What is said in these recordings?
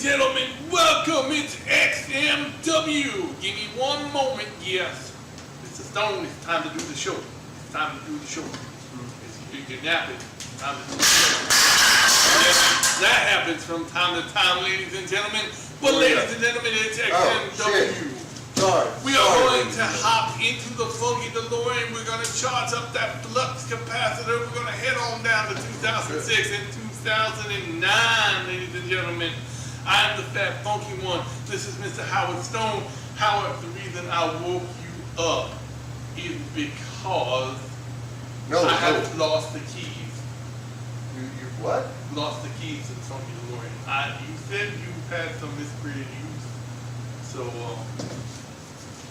gentlemen, welcome. It's X.m.W. Give me one moment. Yes, Mr. Stone, it's time to do the show. It's time to do the show. You're napping. It's time to do the show. Yes, that happens from time to time, ladies and gentlemen. But ladies and gentlemen, it's X.m.W. We are going to hop into the Phunky DeLorean. We're going to charge up that flux capacitor. We're going to head on down to 2006 and 2009, ladies and gentlemen. I am the fat funky one. This is Mr. Howard Stone. Howard, the reason I woke you up is because I have lost the keys. You what? Lost the keys to the Phunky DeLorean. You said you've had some miscreated use. So,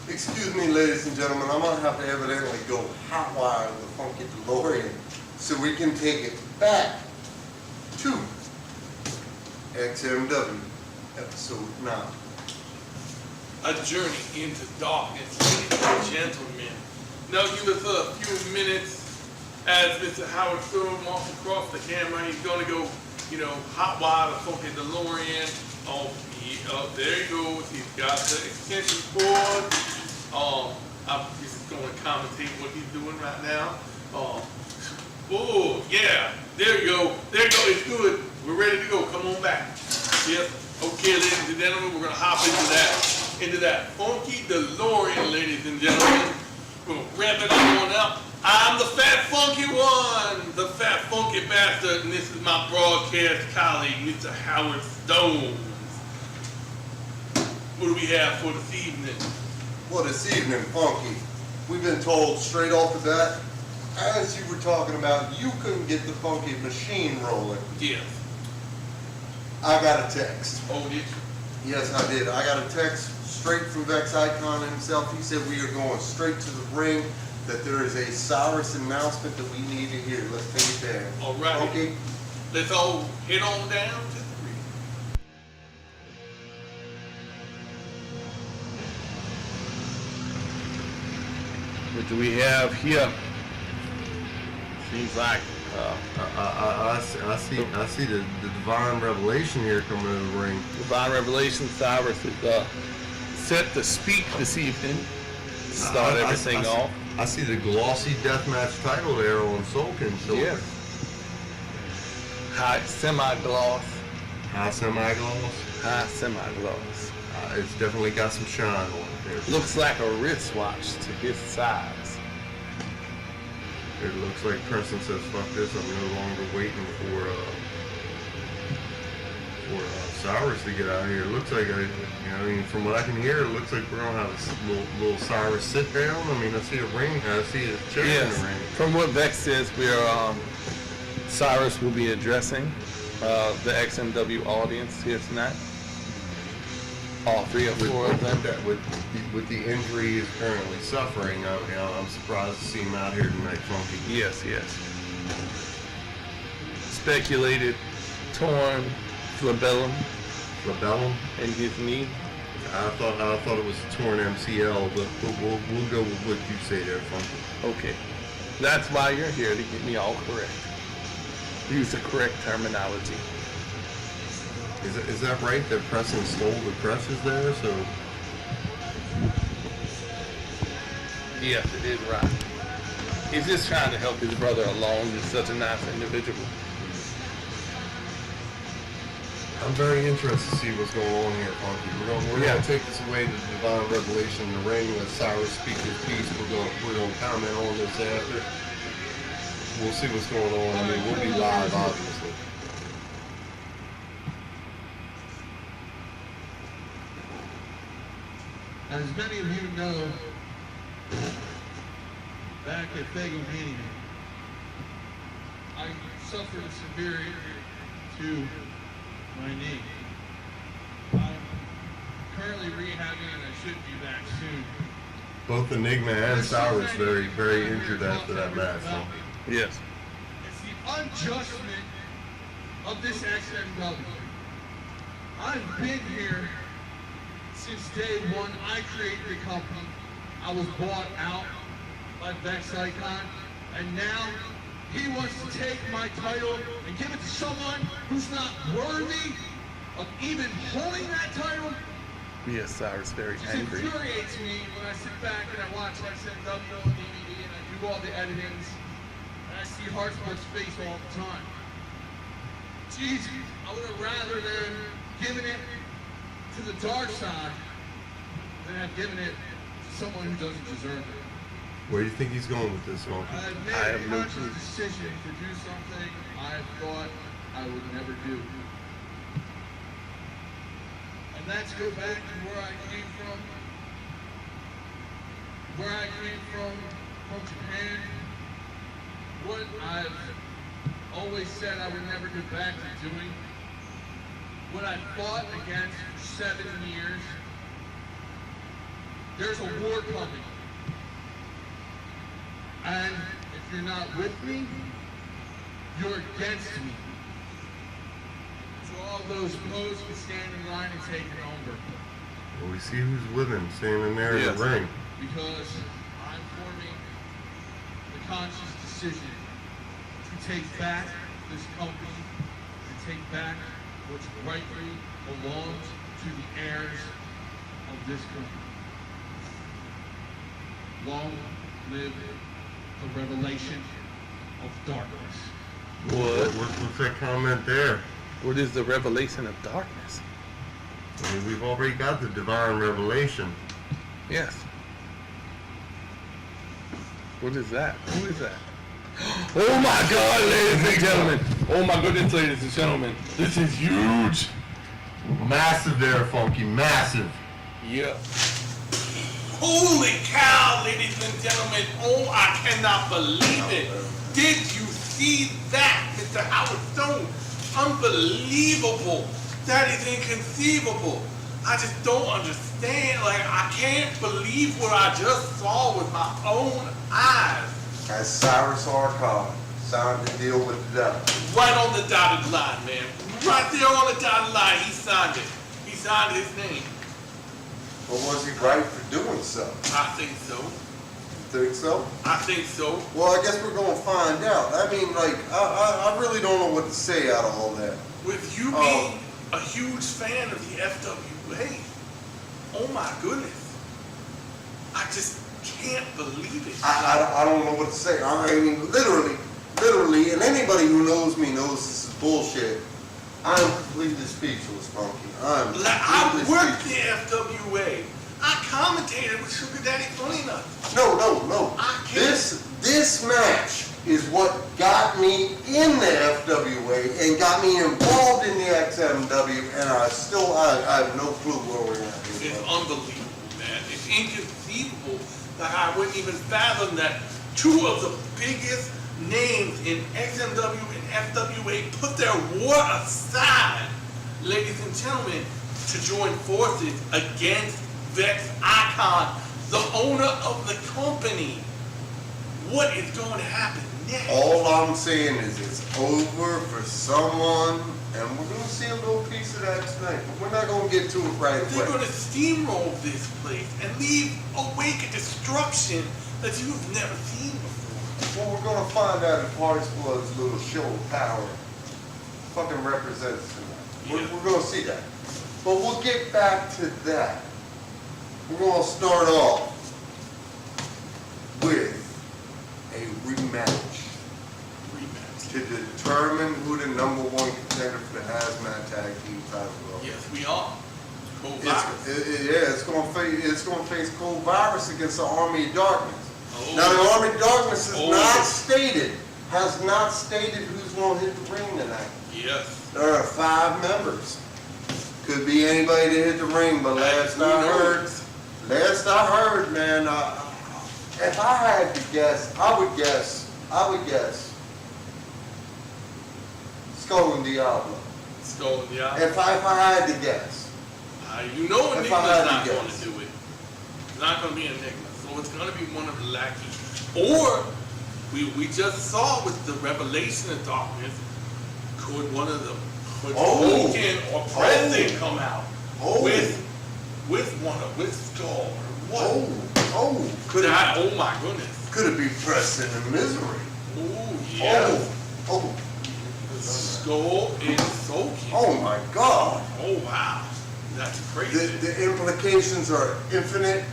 excuse me, ladies and gentlemen, I'm going to have to evidently go hotwire the Phunky DeLorean so we can take it back to X.m.W. episode 9. A journey into darkness, ladies and gentlemen. Now give us a few minutes as Mr. Howard Stone walks across the camera. He's going to go, hotwire the Phunky DeLorean. Oh, there he goes. He's got the extension cord. I'm just going to commentate what he's doing right now. Oh, yeah. There you go. There you go. It's good. We're ready to go. Come on back. Yep. Okay, ladies and gentlemen, we're going to hop into that Phunky DeLorean, ladies and gentlemen. We're going to rev it on up. I'm the fat funky one, the fat funky bastard, and this is my broadcast colleague, Mr. Howard Stone. What do we have for this evening? Well, this evening, Phunky, we've been told straight off the bat, as you were talking about, you couldn't get the Phunky machine rolling. Yes. I got a text. Oh, did you? Yes, I did. I got a text straight from Vex Icon himself. He said we are going straight to the ring, that there is a Cyrus announcement that we need to hear. Let's take it there. All right. Okay. Let's all head on down to the ring. What do we have here? Seems like I see the divine revelation here coming in the ring. Divine Revelation. Cyrus is set to speak this evening. Start everything off. I see the glossy deathmatch title there on Soulkin Silver. Yes. High semi-gloss. High semi-gloss. High semi-gloss. It's definitely got some shine on it there. Looks like a wristwatch to his size. It looks like Preston says, fuck this, I'm no longer waiting for Cyrus to get out of here. It looks like, from what I can hear, it looks like we're going to have a little Cyrus sit down. I mean, I see a ring, I see a chair in the ring. From what Vex says, Cyrus will be addressing the X.m.W. audience here tonight. All 3 or 4 of them. With the injury he's currently suffering, I'm surprised to see him out here tonight, Phunky. Yes. Speculated torn flabellum in his knee. I thought it was a torn MCL, but we'll go with what you say there, Phunky. Okay. That's why you're here, to get me all correct. Use the correct terminology. Is that right, that Preston stole the crutches there, so? Yes, it is right. He's just trying to help his brother along. He's such a nice individual. I'm very interested to see what's going on here, Phunky. We're gonna take this away to the divine revelation in the ring. Let Cyrus speak his piece. We're gonna comment on this after. We'll see what's going on. I mean, we'll be live, obviously. As many of you know, back at Faygomania, I suffered severe injury to my knee. I'm currently rehabbing and I should be back soon. Both Enigma and Cyrus very, very injured after that match. So. Yes. It's the unjustment of this X.m.W. I've been here since day one. I created the company. I was bought out by Vex Icon, and now he wants to take my title and give it to someone who's not worthy of even holding that title Yes, Cyrus very just angry. infuriates me when I sit back and I watch X.m.W on DVD and I do all the editings and I see Heartsblood's face all the time. Jesus, I would have rather than given it to the dark side than have given it to someone who doesn't deserve it. Where do you think he's going with this, Phunky? I've made I a have no conscious clue. decision to do something I thought I would never do. And that's go back to where I came from. Where I came from Japan. What I've always said I would never get back to doing. What I fought against for 7 years. There's a war coming. And if you're not with me, you're against me. So all those opposed can stand in line and take it over. Well, we see who's with him standing there in Yes. the ring. Because I'm forming the conscious decision to take back this company, to take back what's rightfully belongs to the heirs of this company. Long live the revelation of darkness. What's that comment there? What is the revelation of darkness? I mean, we've already got the divine revelation. Yes. What is that? Who is that? Oh my God, ladies and gentlemen! Oh my goodness, ladies and gentlemen! This is huge. Massive there, Phunky, massive. Yeah. Holy cow, ladies and gentlemen! Oh, I cannot believe it! Did you see that, Mr. Howard Stone? Unbelievable! That is inconceivable. I just don't understand. Like, I can't believe what I just saw with my own eyes. As Syris Arkun signed the deal with the devil. Right on the dotted line, man. Right there on the dotted line, he signed it. He signed his name. But was he right for doing so? I think so. You think so? I think so. Well, I guess we're going to find out. I mean, like, I really don't know what to say out of all that. With you being a huge fan of the FWA, oh my goodness. I just can't believe it. I don't know what to say. I mean, literally, and anybody who knows me knows this is bullshit. I'm completely speechless, Phunky. I worked the FWA. I commentated with Sugar Daddy Funny Nuts. No. I can't. This match is what got me in the FWA and got me involved in the X.m.W. and I have no clue where we're at. It's unbelievable, man. It's inconceivable that I wouldn't even fathom that two of the biggest names in X.m.W. and FWA put their war aside, ladies and gentlemen, to join forces against Vex Icon, the owner of the company. What is going to happen next? All I'm saying is it's over for someone, and we're going to see a little piece of that tonight, but we're not going to get to it right They're away. going to steamroll this place and leave awake a destruction that you've never seen before. Well, we're going to find out if Heartsblood's little show of power fucking represents tonight. Yeah. We're going to see that. But we'll get back to that. We're going to start off with a rematch to determine who the #1 contender for the Hazmat Tag Team title is. Yes, we are. Kode Virus. It's going to face Kode Virus against the Army of Darkness. Oh. Now the Army of Darkness Oh. has not stated who's going to hit the ring tonight. Yes. There are 5 members. Could be anybody to hit the ring, but last I heard, man, if I had to guess, I would guess Skull and Diablo. Skull and Diablo. If I had to guess. You know If I Enigma's had to not going guess. to do it. It's not going to be Enigma. So it's going to be one of the lackeys. Or, we just saw with the Revelation of Darkness, could one of them, could Hogan or Preston come out with Skull or what? Could it, oh my goodness. could it be Preston and Myzery? Oh, yeah. Oh. Skull is soaking. Oh my God. Oh wow. That's crazy. The implications are infinite,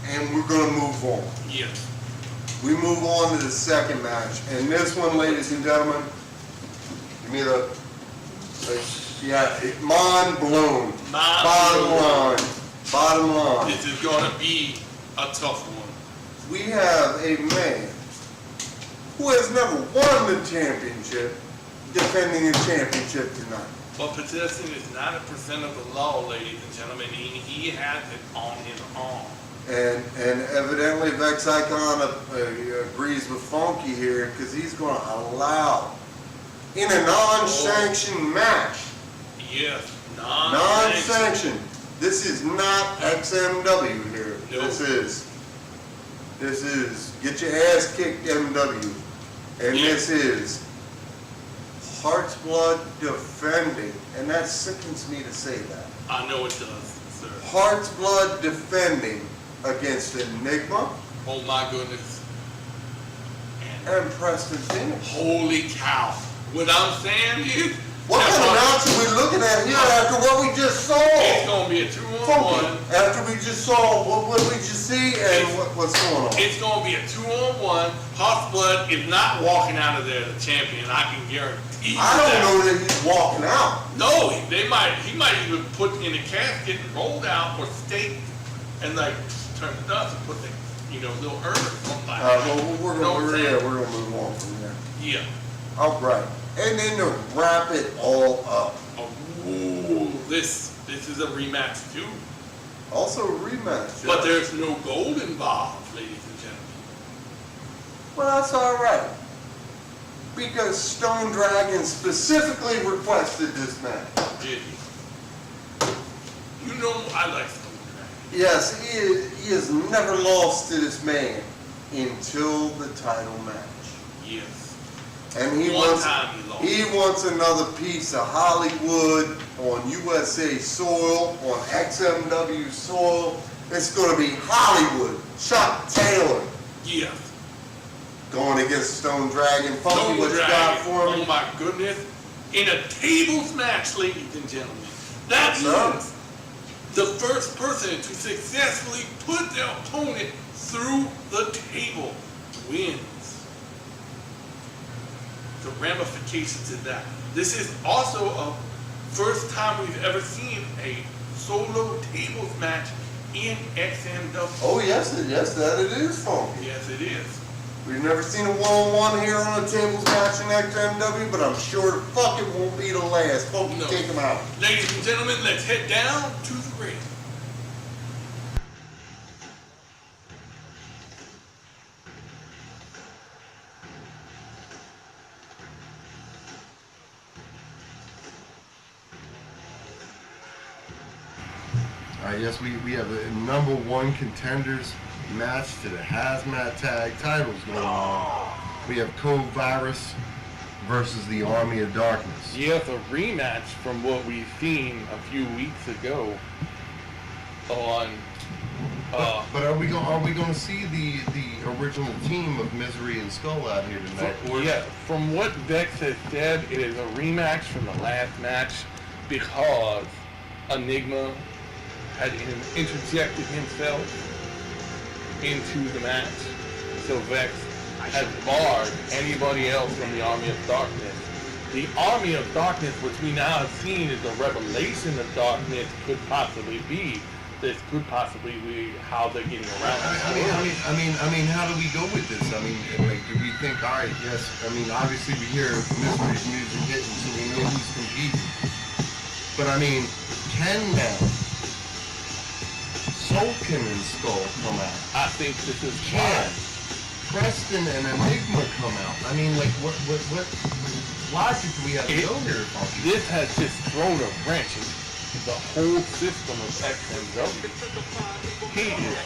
and we're gonna move on. Yes. We move on to the second match, and this one, ladies and gentlemen, give me the, mind blown. Bottom line. This is gonna be a tough one. We have a man who has never won the championship, defending the championship tonight. But possessing is 90% of the law, ladies and gentlemen. He has it on his arm. And evidently Vex Icon agrees with Phunky here, because he's going to allow, in a non-sanctioned match. Yes, non-sanctioned. This is not X.m.W. here. Nope. This is get your ass kicked M.W. And this is heartsblood defending, and that sickens me to say that. I know it does, sir. Heartsblood defending against Enigma. Oh my goodness. And Preston Phoenix. Holy cow. What I'm saying is, what kind of match are we looking at here after what we just saw? It's going to be a 2-on-1. After we just saw what we just see and what's going on. It's going to be a 2-on-1. Heartsblood is not walking out of there the champion. I can guarantee you I don't know that he's walking out. No, he might even put in a casket, rolled out, or staked, and like turn the dust and put the little herb or something like that. We're gonna move on from there. Yeah. All right. And then to wrap it all up. Oh, this is a rematch too. Also a rematch. But there's no gold involved, ladies and gentlemen. Well, that's all right. Because Stone Dragon specifically requested this match. Did he? You know I like Stone Dragon. Yes, he has never lost to this man until the title match. Yes. And he wants another piece of Hollywood on USA soil, on XMW soil. It's going to be Hollywood. Chuck Taylor. Yeah. Going against Stone Dragon. Phunky, what you got for me? Oh my goodness. In a tables match, ladies and gentlemen. That means the first person to successfully put their opponent through the table wins. The ramifications of that. This is also a first time we've ever seen a solo tables match in XMW. Oh yes, that it is, Phunky. Yes, it is. We've never seen a one-on-one here on a tables match in XMW, but I'm sure the fuck it won't be the last. Phunky, take him out. Ladies and gentlemen, let's head down to the ring. Yes, we have a #1 contenders match to the Hazmat Tag titles going on. We have Kode Virus versus the Army of Darkness. Yes, a rematch from what we've seen a few weeks ago on. But are we going to see the original team of Myzery and Skull out here tonight? Yeah, from what Vex has said, it is a rematch from the last match because Enigma had interjected himself into the match. So Vex has barred anybody else from the Army of Darkness. The Army of Darkness, which we now have seen is the revelation of darkness, could possibly be. This could possibly be how they're getting around. I mean, how do we go with this? I mean, like, do we think, all right, yes, I mean, obviously we hear Myzery's music hitting, so we know who's competing. But I mean, can now Sulkin and Skull come out? I think this is Can Preston and Enigma come out? I mean, like, what logic do we have to go here? This has just thrown a wrench in the whole system of X.m.W. He is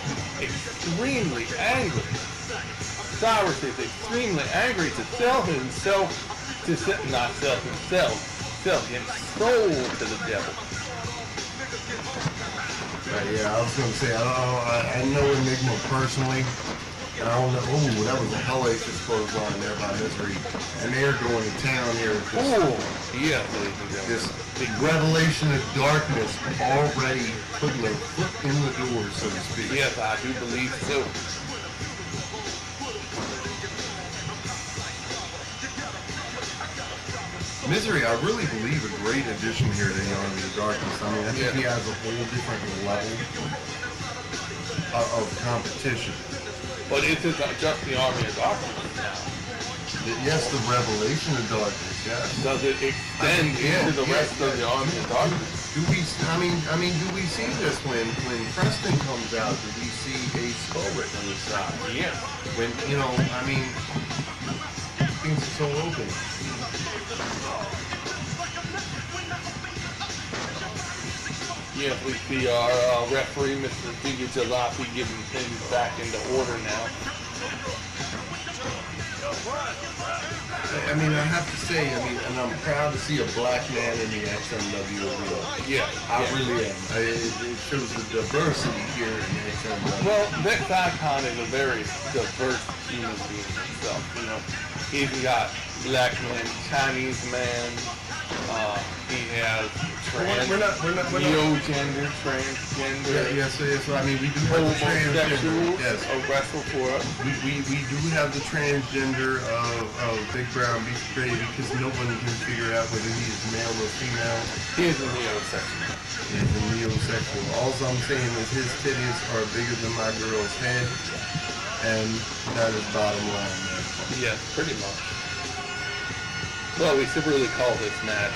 extremely angry. Cyrus is extremely angry to sell himself, not sell himself, sell his soul to the devil. Yeah, I was going to say, I know Enigma personally, I don't know. Ooh, that was a hellacious clothesline there by Myzery. And they're going to town here. Oh, yeah, ladies and gentlemen. This big revelation of darkness already putting their foot in the door, so to speak. Yes, I do believe so. Myzery, I really believe a great addition here to the Army of Darkness. I mean, I think he has a whole different level of competition. But it's just the Army of Darkness now. Yes, the Revelation of Darkness, yes. Does it extend into the rest of the Army of Darkness? Do we? I mean, do we see this when Preston comes out? Do we see a skull written on the side? Yeah. When I mean, things are so open. Yeah, we see our referee, Mr. Giga Jalopy, getting things back into order now. I mean, I have to say, and I'm proud to see a black man in the X.m.W. arena. Yeah, I really am. It shows the diversity here in the X.m.W. Well, Vex Icon is a very diverse human being himself. He's got black man, Chinese man. He has neogender, transgender. Yes. I mean, we do have the transgender. Yes. Wrestle for us. We do have the transgender of Big Brown Beast Baby because no one can figure out whether he is male or female. He is a neosexual. He's a neosexual. All I'm saying is his titties are bigger than my girl's head, and that is bottom line, man. Yes, pretty much. Well, we should really call this match.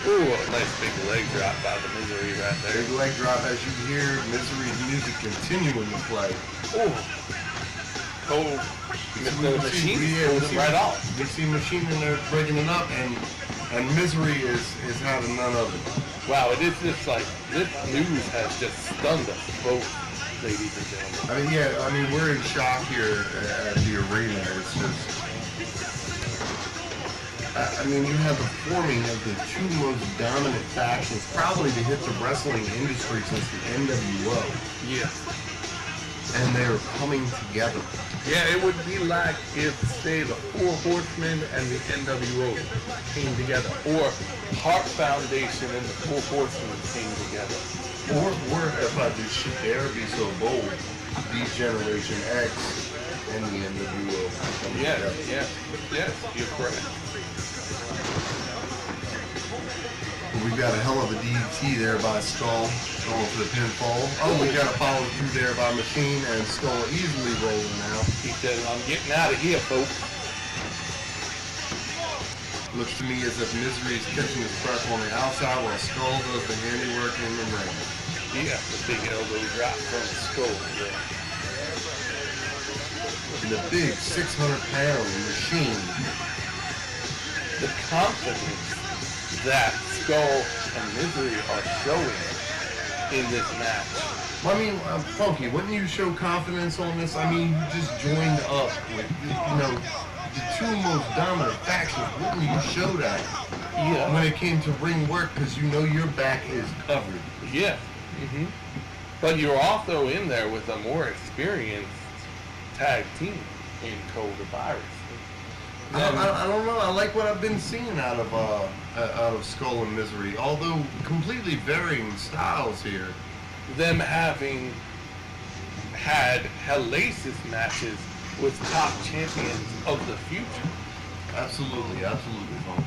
Ooh, a nice big leg drop by the Myzery right there. Big leg drop as you hear Myzery's music continuing to play. Ooh. Oh, the machine pulls it right off. We see Machine in there breaking it up, and Myzery is having none of it. Wow, it is just like, this news has just stunned us both, ladies and gentlemen. We're in shock here at the arena. It's just... you have the forming of the two most dominant factions probably to hit the wrestling industry since the NWO. Yeah. And they're coming together. Yeah, it would be like if, say, the Four Horsemen and the NWO came together, or Heart Foundation and the Four Horsemen came together. Or if I should dare be so bold, the Generation X and the NWO. Yes, you're correct. We've got a hell of a DDT there by Skull going for the pinfall. Oh, we got a follow through there by Machine, and Skull easily rolling now. He said, I'm getting out of here, folks. Looks to me as if Myzery is catching his breath on the outside while Skull does the handiwork in the ring. Yeah, the big elbow drop from Skull there. And the big 600-pound Machine. The confidence that Skull and Myzery are showing in this match. Well, Phunky, wouldn't you show confidence on this? You just joined up with, the two most dominant factions. Wouldn't you show that? Yeah. When it came to ring work, because your back is covered. Yeah. Mm-hmm. But you're also in there with a more experienced tag team in Kode Virus. I don't know. I like what I've been seeing out of Skull and Myzery, although completely varying styles here. Them having had hellacious matches with top champions of the future. Absolutely.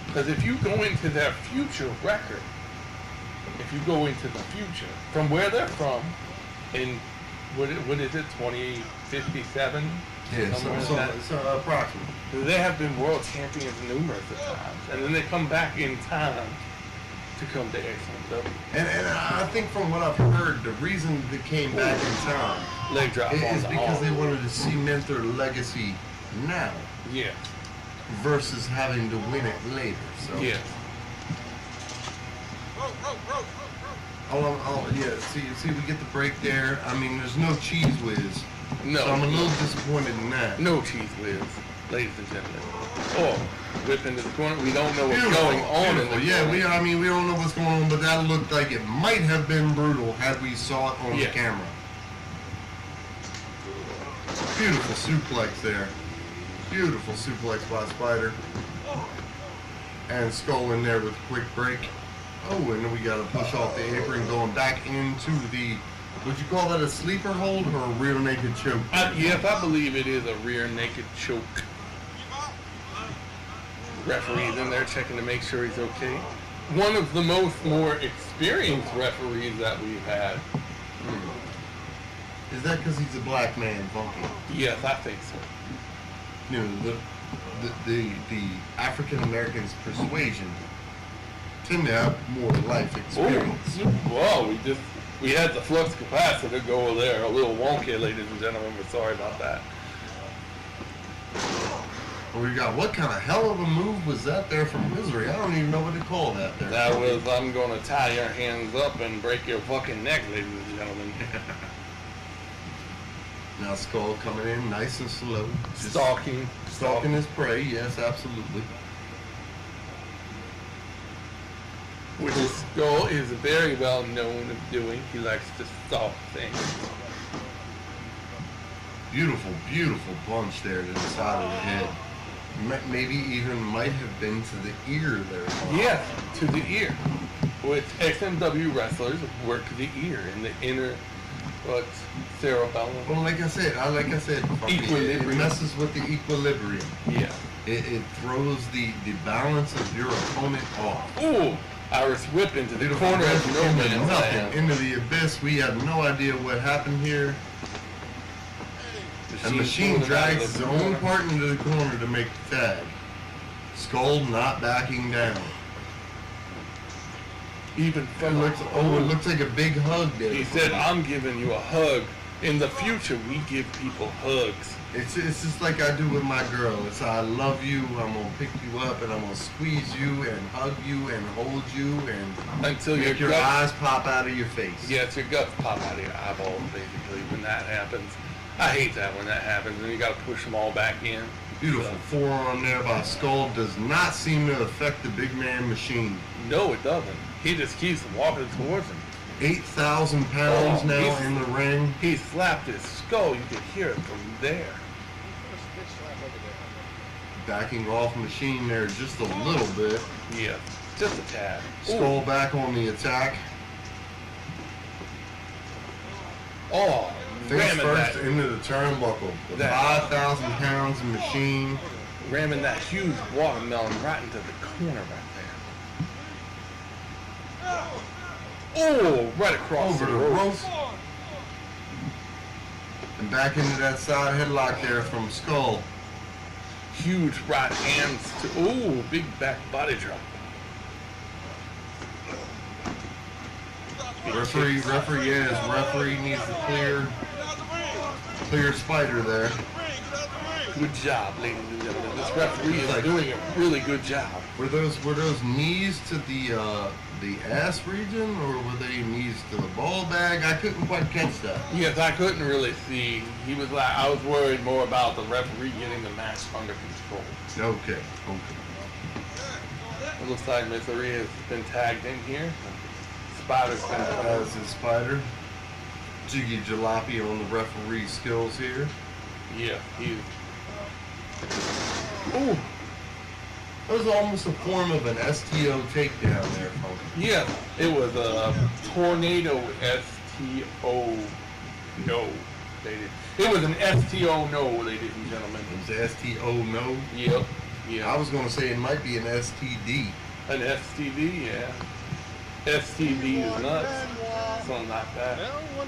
Because if you go into their future record, from where they're from, in what is it, 2057? Yeah, so approximately. They have been world champions numerous of times, and then they come back in time to come to X.m.W. And I think from what I've heard, the reason they came back in time leg drop is because they wanted to cement their legacy now. Yeah. Versus having to win it later. So. Yeah. See, we get the break there. There's no cheese whiz. No. So I'm a little disappointed in that. No cheese whiz, ladies and gentlemen. Oh, whip into the corner. We don't know what's going on in the corner. We don't know what's going on, but that looked like it might have been brutal had we saw it on the camera. Beautiful suplex there. Beautiful suplex by Spider. And Skull in there with a quick break. Oh, and then we got to push off the apron, going back into the, would you call that a sleeper hold or a rear naked choke? Yes, I believe it is a rear naked choke. Referee's in there checking to make sure he's okay. One of the more experienced referees that we've had. Is that because he's a black man, Phunky? Yes, I think so. You know, the African Americans' persuasion tend to have more life experience. Whoa, we had the flux capacitor go there a little wonky, ladies and gentlemen. We're sorry about that. We got, what kind of hell of a move was that there from Myzery? I don't even know what to call that there. That was, I'm gonna tie your hands up and break your fucking neck, ladies and gentlemen. Now Skull coming in nice and slow. Just Stalking his prey, yes, absolutely. Which Skull is very well known of doing. He likes to stalk things. Beautiful, beautiful punch there to the side of the head. Maybe even might have been to the ear there. Yes, to the ear. Which X.m.W. wrestlers work the ear in the inner, cerebellum. Well, like I said, it messes with the equilibrium. Yeah. It throws the balance of your opponent off. Ooh! Irish whip into the corner of no man's land. Into the abyss. We have no idea what happened here. The Machine drags his own part into the corner to make the tag. Skull not backing down. Even it looks like a big hug there. He said, I'm giving you a hug. In the future, we give people hugs. It's just like I do with my girl. It's I love you, I'm going to pick you up, and I'm going to squeeze you, and hug you, and hold you, and until make your eyes pop out of your face. Yeah, it's your guts pop out of your eyeballs, basically, when that happens. I hate that when that happens, and you got to push them all back in. Beautiful forearm there by Skull. Does not seem to affect the big man Machine. No, it doesn't. He just keeps walking towards him. 8,000 pounds now in the ring. He slapped his skull. You could hear it from there. Backing off Machine there just a little bit. Yeah, just a tad. Skull back on the attack. Oh, face first into the turnbuckle. With 5,000 pounds of Machine. Ramming that huge watermelon right into the corner right there. Oh, right across over the ropes. And back into that side headlock there from Skull. Huge right hands to, oh, big back body drop. Referee needs to clear Spider there. Good job, ladies and gentlemen. This referee is doing a really good job. Were those knees to the ass region, or were they knees to the ball bag? I couldn't quite catch that. Yes, I couldn't really see. He was like, I was worried more about the referee getting the match under control. Okay. It looks like Myzery has been tagged in here. Spider's been as is Spider. Jiggy Jalopy on the referee skills here. Yeah, he's. Ooh. That was almost a form of an STO takedown there, folks. Yeah, it was a tornado STO no. It was an STO no, ladies and gentlemen. It was STO no? Yep. Yeah. I was going to say it might be an STD. An STD, yeah. STD is nuts. Something like that.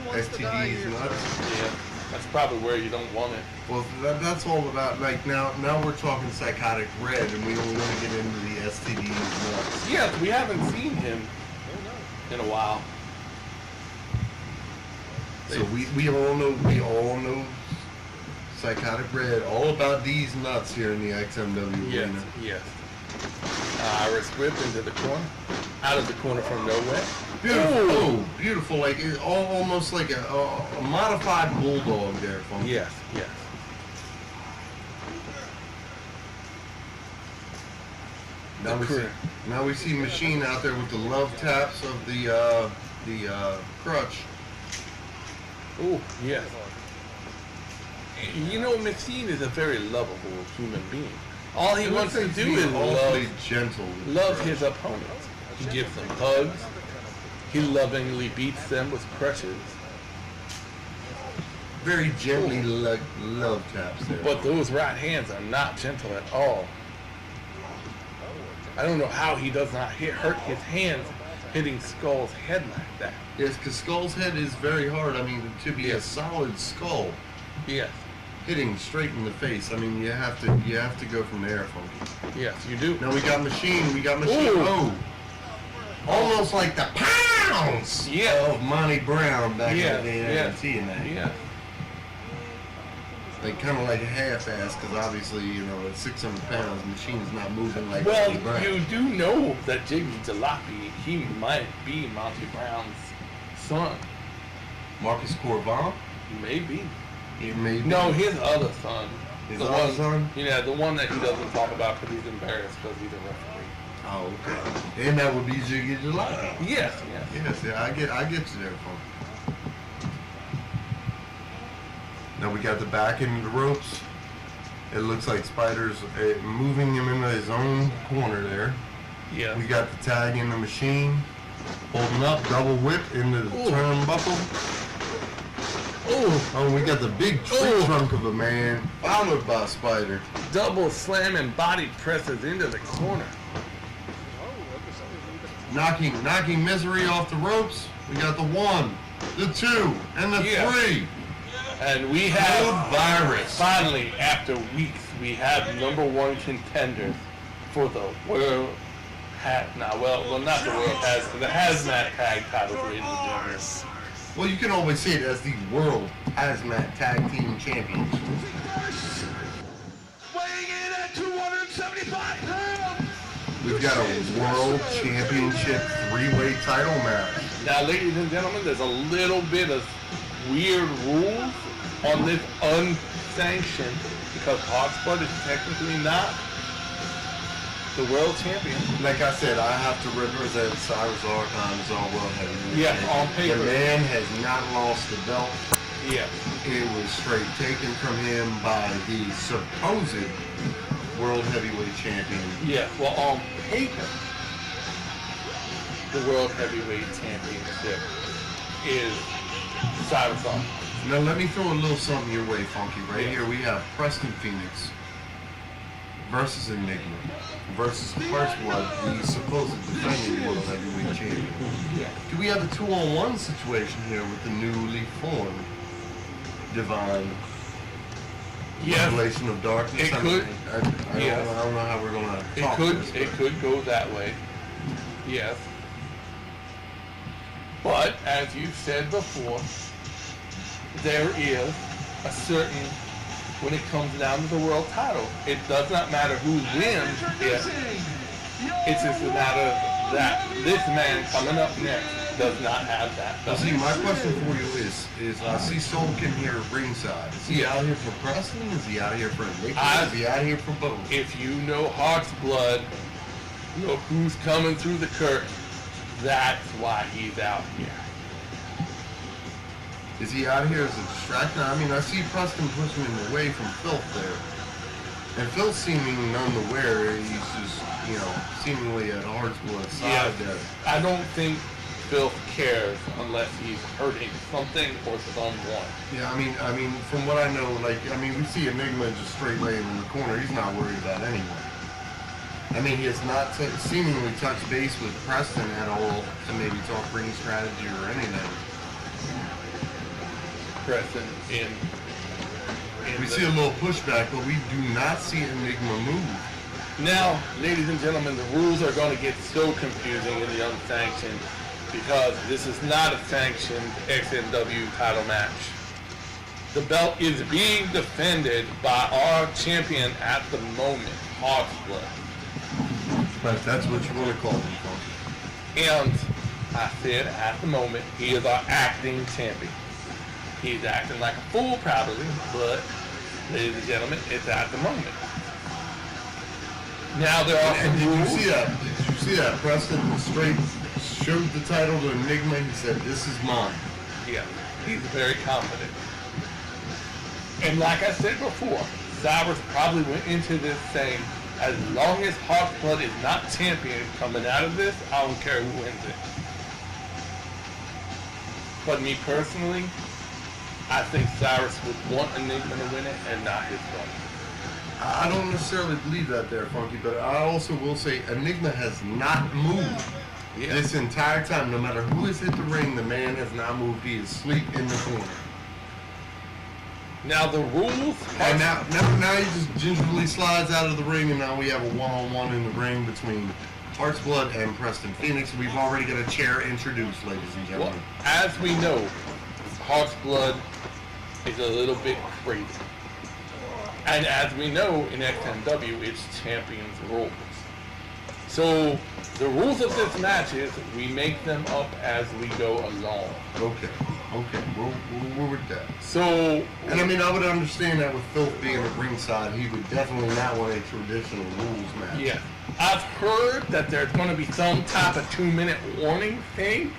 STD is nuts? Yeah. That's probably where you don't want it. Well, that's all about, like, now we're talking Psychotic Red, and we don't want to get into the STDs nuts. Yeah, we haven't seen him in a while. So we all know Psychotic Red, all about these nuts here in the XMW arena. Yes. Irish whip into the corner, out of the corner from nowhere. Beautiful, oh, beautiful, like almost like a modified bulldog there, Phunky. Yes. Now we see Machine out there with the love taps of the crutch. Oh, yes. you know, Machine is a very lovable human being. All he wants to do is awfully love, gentle. love his opponents. He gives them hugs. He lovingly beats them with crutches. Very gently love taps there. But those right hands are not gentle at all. I don't know how he does not hurt his hands hitting Skull's head like that. Yes, because Skull's head is very hard. I mean, to be a solid skull, Yes, hitting straight in the face. I mean, you have to go from there, Funky. yes, you do. Now we got Machine. Ooh. Oh, almost like the pounds of Monty Brown back in the day. Yeah. Like kind of like a half-ass, because obviously, you know, at 600 pounds, Machine's not moving like Monty Brown. Well, you do know that Jiggy Jalopy, he might be Monty Brown's son. Marcus Corvon? Maybe. He may be. No, his other son. His The other one- son? Yeah, the one that he doesn't talk about because he's embarrassed because he's a referee. Oh, okay. And that would be Jiggy Jalopy. Yes. Yes, yeah, I get you there, Funky. Now we got the back end of the ropes. It looks like Spider's moving him into his own corner there. Yeah. We got the tag in the Machine, holding up, double whip into the turnbuckle. Oh, we got the big tree trunk of a man, followed by Spider. Double slamming body presses into the corner. Knocking Myzery off the ropes. We got the 1, the 2, and the 3. And we have, Kode Virus. finally, after weeks, we have #1 contenders for the World not the World the Hazmat Tag titles, ladies and gentlemen. Well, you can always say it as the World Hazmat Tag Team Champions. Weighing in at 275 pounds. We've got a World Championship 3-way title match. Now, ladies and gentlemen, there's a little bit of weird rules on this unsanctioned, because heartsblood is technically not the world champion. Like I said, I have to represent Syris Arkun as our World Heavyweight Yeah, Champion. on paper. The man has not lost the belt. Yeah. It was straight taken from him by the supposed World Heavyweight Champion. Yeah, well, on paper, the World Heavyweight Championship is Syris Arkun. Now let me throw a little something your way, Funky. Right here we have Preston Phoenix versus Enigma versus Heartsblood, the supposed defending World Heavyweight Champion. Yeah. Do we have a 2-on-1 situation here with the newly formed Divine Yes. Revelation of Darkness? It could. I don't know how we're going to talk this, It could go that way. Yes. But, as you said before, there is a certain, when it comes down to the world title, it does not matter who wins it. It's just a matter that this man coming up next does not have that. Now, see, my question for you is I see Soulkin here ringside. Is he out here for Preston? Is he out here for Enigma? Is he out here for both? If you know Heartsblood, look who's coming through the curtain. That's why he's out here. Is he out here as a distraction? I mean, I see Preston pushing him away from Filth there. And Filth seeming unaware, he's just, you know, seemingly at Heartsblood's side there. I don't think Filth cares unless he's hurting something or someone. Yeah, I mean, from what I know, we see Enigma just straight laying in the corner. He's not worried about anyone. I mean, he has not seemingly touched base with Preston at all to maybe talk ring strategy or anything. Preston in We see a little pushback, but we do not see Enigma move. Now, ladies and gentlemen, the rules are going to get so confusing in the unsanctioned because this is not a sanctioned X.m.W. title match. The belt is being defended by our champion at the moment, Heartsblood. But that's what you want to call him, Phunky. And I said at the moment, he is our acting champion. He's acting like a fool probably, but ladies and gentlemen, it's at the moment. Now there are some Did rules. you see that? Preston straight showed the title to Enigma. He said, "This is mine." Yeah, he's very confident. And like I said before, Cyrus probably went into this saying, as long as Heartsblood is not champion coming out of this, I don't care who wins it. But me personally, I think Cyrus would want Enigma to win it and not his brother. I don't necessarily believe that there, Funky, but I also will say Enigma has not moved this entire time. No matter who has hit the ring, the man has not moved. He is asleep in the corner. Now the rules... And now he just gingerly slides out of the ring, and now we have a one-on-one in the ring between Heartsblood and Preston Phoenix. We've already got a chair introduced, ladies and gentlemen. Well, as we know, Heartsblood is a little bit crazy. And as we know, in X.m.W, it's champions rules. So, the rules of this match is we make them up as we go along. Okay, we're with that. So, and I mean, I would understand that with Filth being at ringside, he would definitely not want a traditional rules match. yeah. I've heard that there's going to be some type of 2-minute warning thing.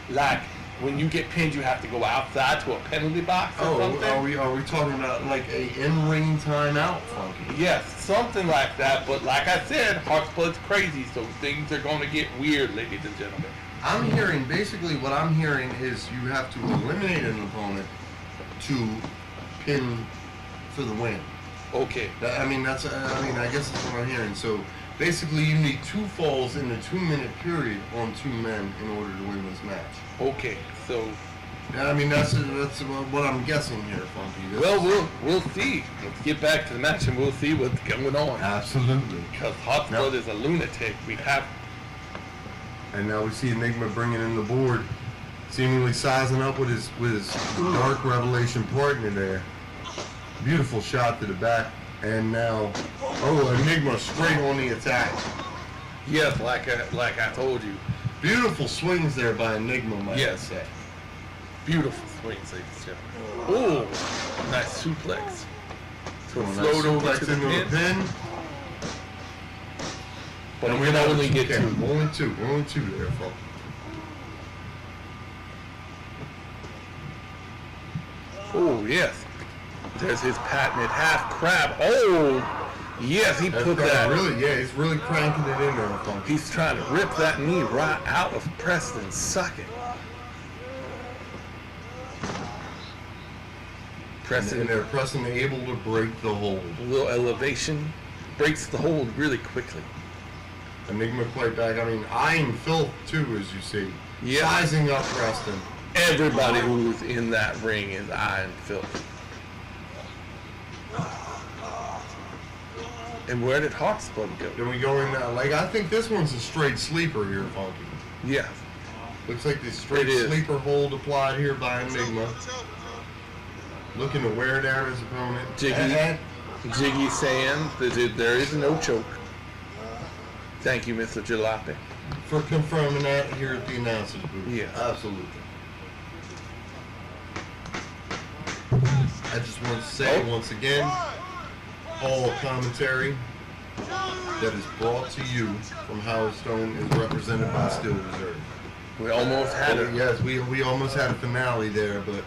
Like, when you get pinned, you have to go outside to a penalty box or something. Are we talking about like a in-ring timeout, Funky? Yes, something like that. But like I said, Heartsblood's crazy, so things are going to get weird, ladies and gentlemen. I'm hearing, basically what I'm hearing is you have to eliminate an opponent to pin for the win. Okay. I guess that's what I'm hearing. So basically you need 2 falls in the 2-minute period on 2 men in order to win this match. Okay, so... I mean, that's what I'm guessing here, Funky. Well, we'll see. Let's get back to the match and we'll see what's going on. Absolutely. Because Heartsblood is a lunatic. We have... And now we see Enigma bringing in the board, seemingly sizing up with his Dark Revelation partner there. Beautiful shot to the back. And now, Enigma straight on the attack. Yes, like I told you. Beautiful swings there by Enigma, might I say. Beautiful swings, ladies and gentlemen. Oh, nice suplex. So float over to the pin. But we can only get 2. Only two there, folks. Oh, yes. There's his patented half crab. Oh, yes, he put that. Really, yeah, he's really cranking it in there, folks. He's trying to rip that knee right out of Preston's socket. And they're Preston able to break the hold. A little elevation. Breaks the hold really quickly. Enigma quite back. I mean, eyeing Filth too, as you see. Yeah. Sizing up Preston. Everybody who's in that ring is eyeing Filth. And where did Heartsblood go? Then we go in now. I think this one's a straight sleeper here, Funky. Yeah. Looks like the straight sleeper hold applied here by Enigma. Looking to wear down his opponent. Jiggy saying that there is no choke. Thank you, Mr. Jalopy. For confirming that here at the announcer's booth. Yeah. Absolutely. I just want to say once again, all commentary that is brought to you from Howard Stone is represented by Steel Reserve. We almost had it. Yes, we almost had a finale there, but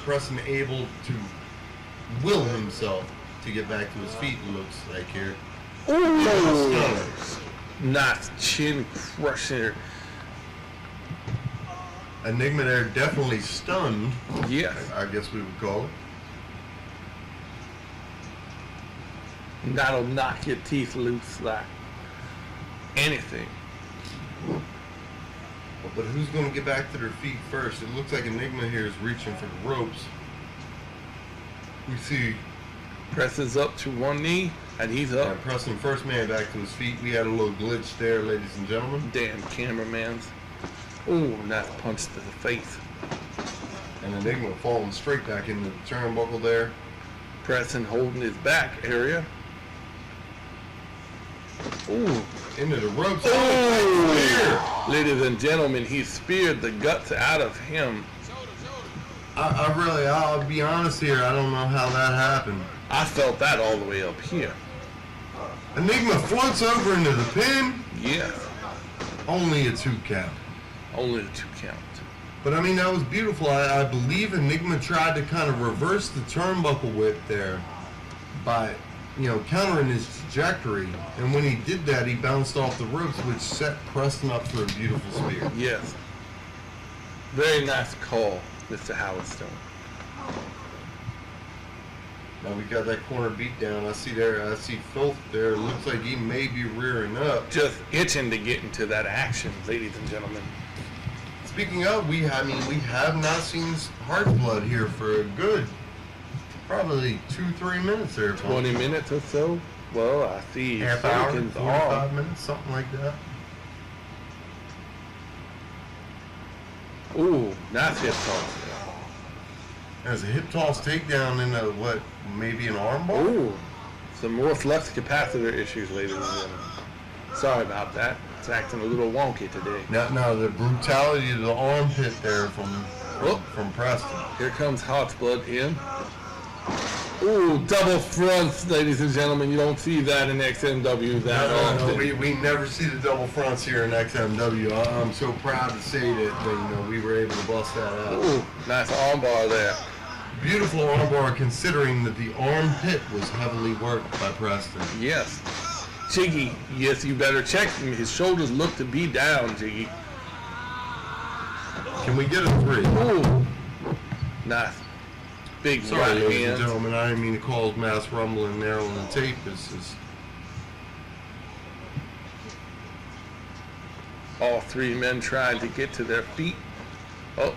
Preston able to will himself to get back to his feet, looks like here. Ooh! Nice chin crusher. Enigma there definitely stunned. Yes. I guess we would call it. That'll knock your teeth loose like anything. But who's going to get back to their feet first? It looks like Enigma here is reaching for the ropes. We see Preston's up to one knee, and he's up. And Preston, first man back to his feet. We had a little glitch there, ladies and gentlemen. Damn cameramans. Ooh, nice punch to the face. And Enigma falling straight back into the turnbuckle there. Preston holding his back area. Ooh. Into the ropes. Oh, ladies and gentlemen, he speared the guts out of him. I'll be honest here, I don't know how that happened. I felt that all the way up here. Enigma floats over into the pin. Yes. Only a 2 count. Only a 2 count. But I mean, that was beautiful. I believe Enigma tried to kind of reverse the turnbuckle whip there by, you know, countering his trajectory. And when he did that, he bounced off the ropes, which set Preston up for a beautiful spear. Yes. Very nice call, Mr. Howard Stone. Now we got that corner beat down. I see Filth there. Looks like he may be rearing up. Just itching to get into that action, ladies and gentlemen. Speaking of, we have not seen heartsblood here for a good, probably 2-3 minutes there. 20 minutes or so. Well, I see Half hour, Phunky's 45 minutes, something like that. Ooh, nice hip toss. There's a hip toss takedown into what, maybe an armbar? Ooh, some more flux capacitor issues, ladies and gentlemen. Sorry about that. It's acting a little wonky today. Now the brutality of the armpit there from Preston. Here comes heartsblood in. Ooh, double fronts, ladies and gentlemen. You don't see that in XMW that often. No, we never see the double fronts here in XMW. I'm so proud to say that you know, we were able to bust that out. Ooh, nice armbar there. Beautiful armbar considering that the armpit was heavily worked by Preston. Yes. Jiggy, yes, you better check him. His shoulders look to be down, Jiggy. Can we get a 3? Ooh, nice. Big Sorry, right ladies and hands. gentlemen, I didn't mean to cause mass rumbling there on the tape. This is All three men trying to get to their feet. Oh,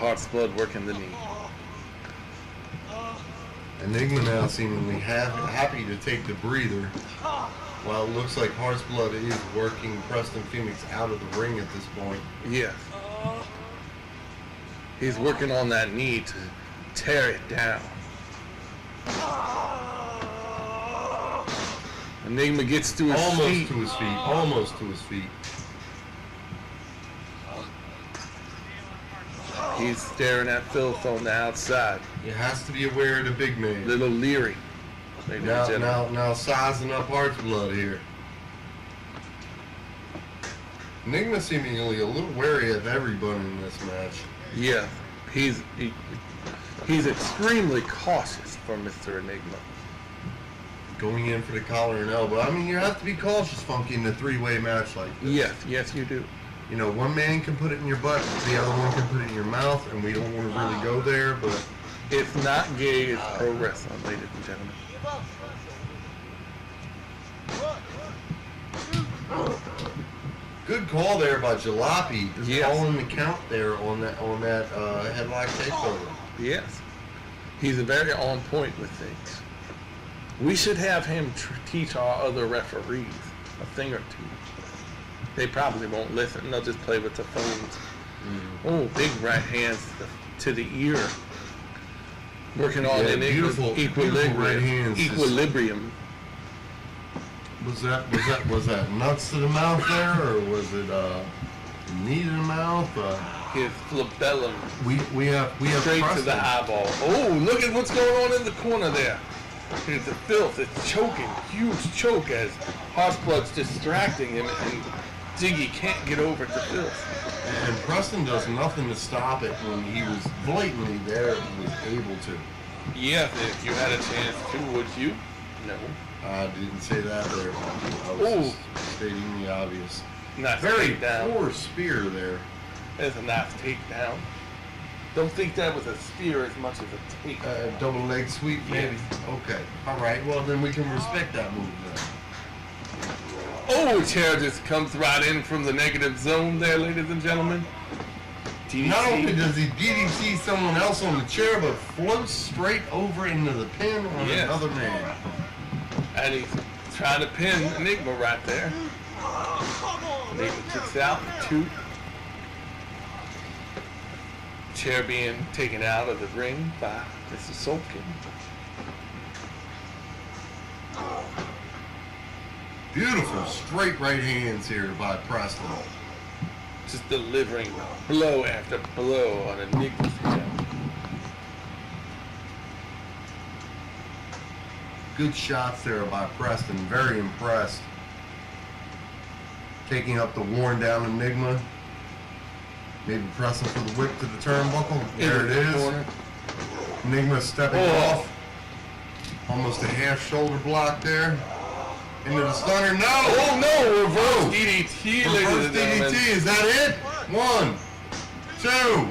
heartsblood working the knee. Enigma now seemingly happy to take the breather, while it looks like heartsblood is working Preston Phoenix out of the ring at this point. Yes. He's working on that knee to tear it down. Enigma gets to his feet. Almost to his feet. He's staring at Filth on the outside. He has to be aware of the big man. Little leery. ladies and gentlemen. Now sizing up heartsblood here. Enigma seemingly a little wary of everybody in this match. Yeah, he's extremely cautious for Mr. Enigma. Going in for the collar and elbow. I mean, you have to be cautious, Phunky, in a three-way match like this. Yes, you do. You know, one man can put it in your butt, the other one can put it in your mouth, and we don't want to really go there, but... It's not gay, it's pro wrestling, ladies and gentlemen. Good call there by Jalopy. Just Yes. calling the count there on that headlock takeover. Yes. He's very on point with things. We should have him teach our other referees a thing or two. They probably won't listen. They'll just play with the phones. Oh, big right hands to the ear. Working on an beautiful right hands. equilibrium. Was that nuts to the mouth there, or was it knee to the mouth? His flabellum We have straight to Preston. the eyeball. Oh, look at what's going on in the corner there. Here's the Filth. It's choking. Huge choke as Heartsblood's distracting him, and Ziggy can't get over to Filth. And Preston does nothing to stop it when he was blatantly there and was able to. Yes, if you had a chance to, would you? No. I didn't say that there. I was just stating the obvious. Nice Very takedown. poor spear there. There's a nice takedown. Don't think that was a spear as much as a takedown. Double leg sweep, maybe. Okay. All right. Well, then we can respect that move then. Oh, chair just comes right in from the negative zone there, ladies and gentlemen. DDC. Not only does he DDC someone else on the chair, but floats straight over into the pin on another man. And he's trying to pin Enigma right there. Enigma kicks out, 2. Chair being taken out of the ring by Mr. Solkin. Beautiful straight right hands here by Preston. Just delivering blow after blow on Enigma's head. Good shots there by Preston. Very impressed. Taking up the worn down Enigma. Maybe pressing for the whip to the turnbuckle. There it Into the is. corner. Enigma stepping Oh. off. Almost a half shoulder block there. Into the stunner. No! Oh no! Reverse Oh. DDT, Reverse ladies and gentlemen. DDT. Is that it? 1, 2,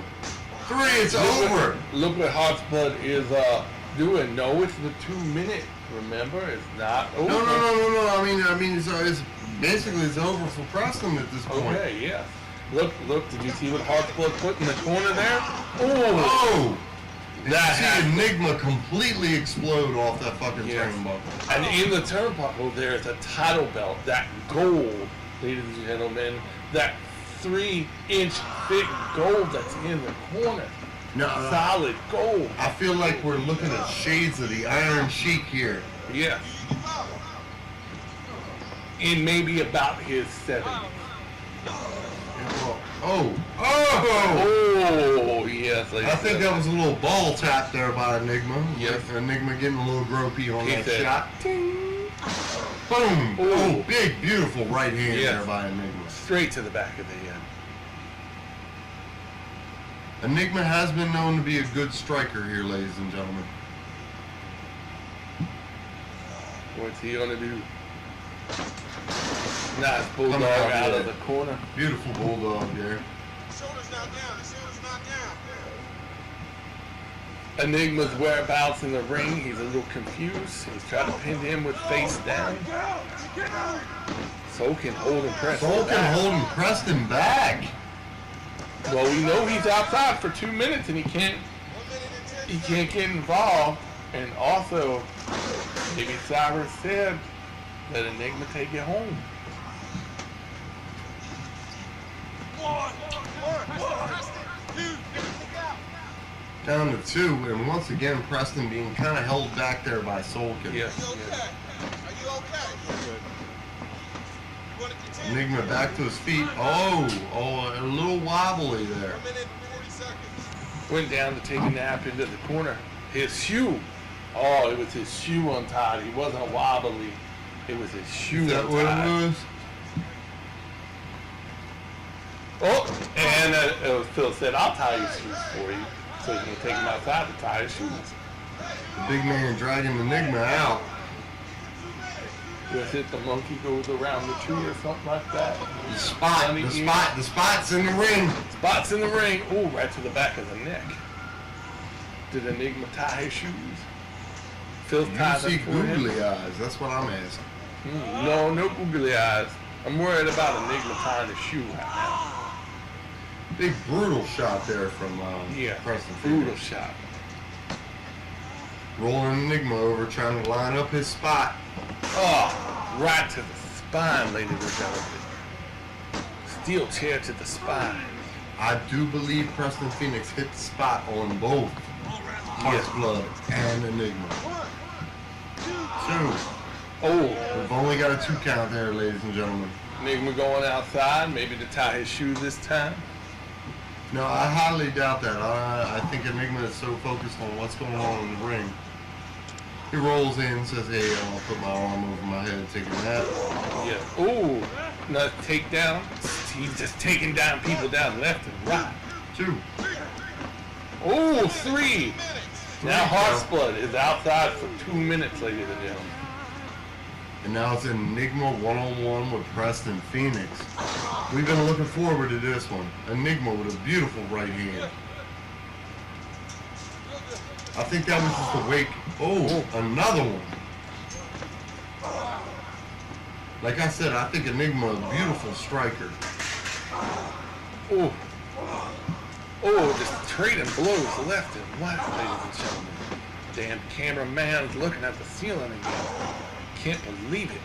3. It's over. Look what heartsblood is doing. No, it's the 2-minute. Remember, it's not over. No. I mean, it's basically it's over for Preston at this point. Okay, yeah. Look. Did you see what heartsblood put in the corner there? Oh! That That happened. Enigma completely explode off that fucking Yes. turnbuckle. And in the turnbuckle, there's a title belt, that gold, ladies and gentlemen, that 3-inch thick gold that's in the corner. No, Solid gold. I feel like we're looking at shades of the Iron Sheik here. Yeah. In maybe about his 70s. Oh! Oh, yes. ladies I and think that gentlemen. was a little ball tap there by Enigma. Yes. Enigma getting a little gropey on He that said, shot. Boom! Ooh. Oh, big, beautiful right hand Yes. there by Enigma. Straight to the back of the head. Enigma has been known to be a good striker here, ladies and gentlemen. What's he gonna do? Nice bulldog Coming out out with of it. the corner. Beautiful bulldog there. Shoulder's not down. The shoulder's not down. Enigma's whereabouts in the ring. He's a little confused. He's trying to pin him with face down. Soaking, holding Preston Vulcan back. holding Preston back. Well, we know he's outside for 2 minutes and he can't get involved. And also, maybe Cyrus said, let Enigma take it home. Down to 2, and once again Preston being kind of held back there by Solkin. Yes. Are you okay? You want to continue? Enigma back to his feet. Oh, a little wobbly there. 1 minute and 40 seconds. Went down to take a nap into the corner. His shoe. Oh, it was his shoe untied. He wasn't wobbly. It was his shoe Is that what untied. it was? Oh, and Phil said, I'll tie your shoes for you. So you can take him outside to tie his shoes. The big man dragging Enigma out. Was it the monkey goes around the tree or something like that? The spot's in the ring. Spots in the ring. Oh, right to the back of the neck. Did Enigma tie his shoes? Phil You tied see them for him. googly eyes. That's what I'm asking. No googly eyes. I'm worried about Enigma tying his shoe right now. Big brutal shot there from Preston brutal Phoenix. shot. Rolling Enigma over, trying to line up his spot. Oh, right to the spine, ladies and gentlemen. Steel chair to the spine. I do believe Preston Phoenix hit the spot on both Heartsblood and Enigma. 2. Oh, We've only got a 2 count there, ladies and gentlemen. Enigma going outside, maybe to tie his shoe this time. No, I highly doubt that. I think Enigma is so focused on what's going on in the ring. He rolls in, says, hey, I'll put my arm over my head, take a nap. Yeah. Oh, nice takedown. He's just taking down people down left and right. 2. Oh, 3. Now Heartsblood is outside for 2 minutes, ladies and gentlemen. And now it's Enigma one-on-one with Preston Phoenix. We've been looking forward to this one. Enigma with a beautiful right hand. I think that was just a wake. Oh, another one. Like I said, I think Enigma a beautiful striker. Oh. Oh, just trading blows left and right, ladies and gentlemen. Damn cameraman's looking at the ceiling again. Can't believe it.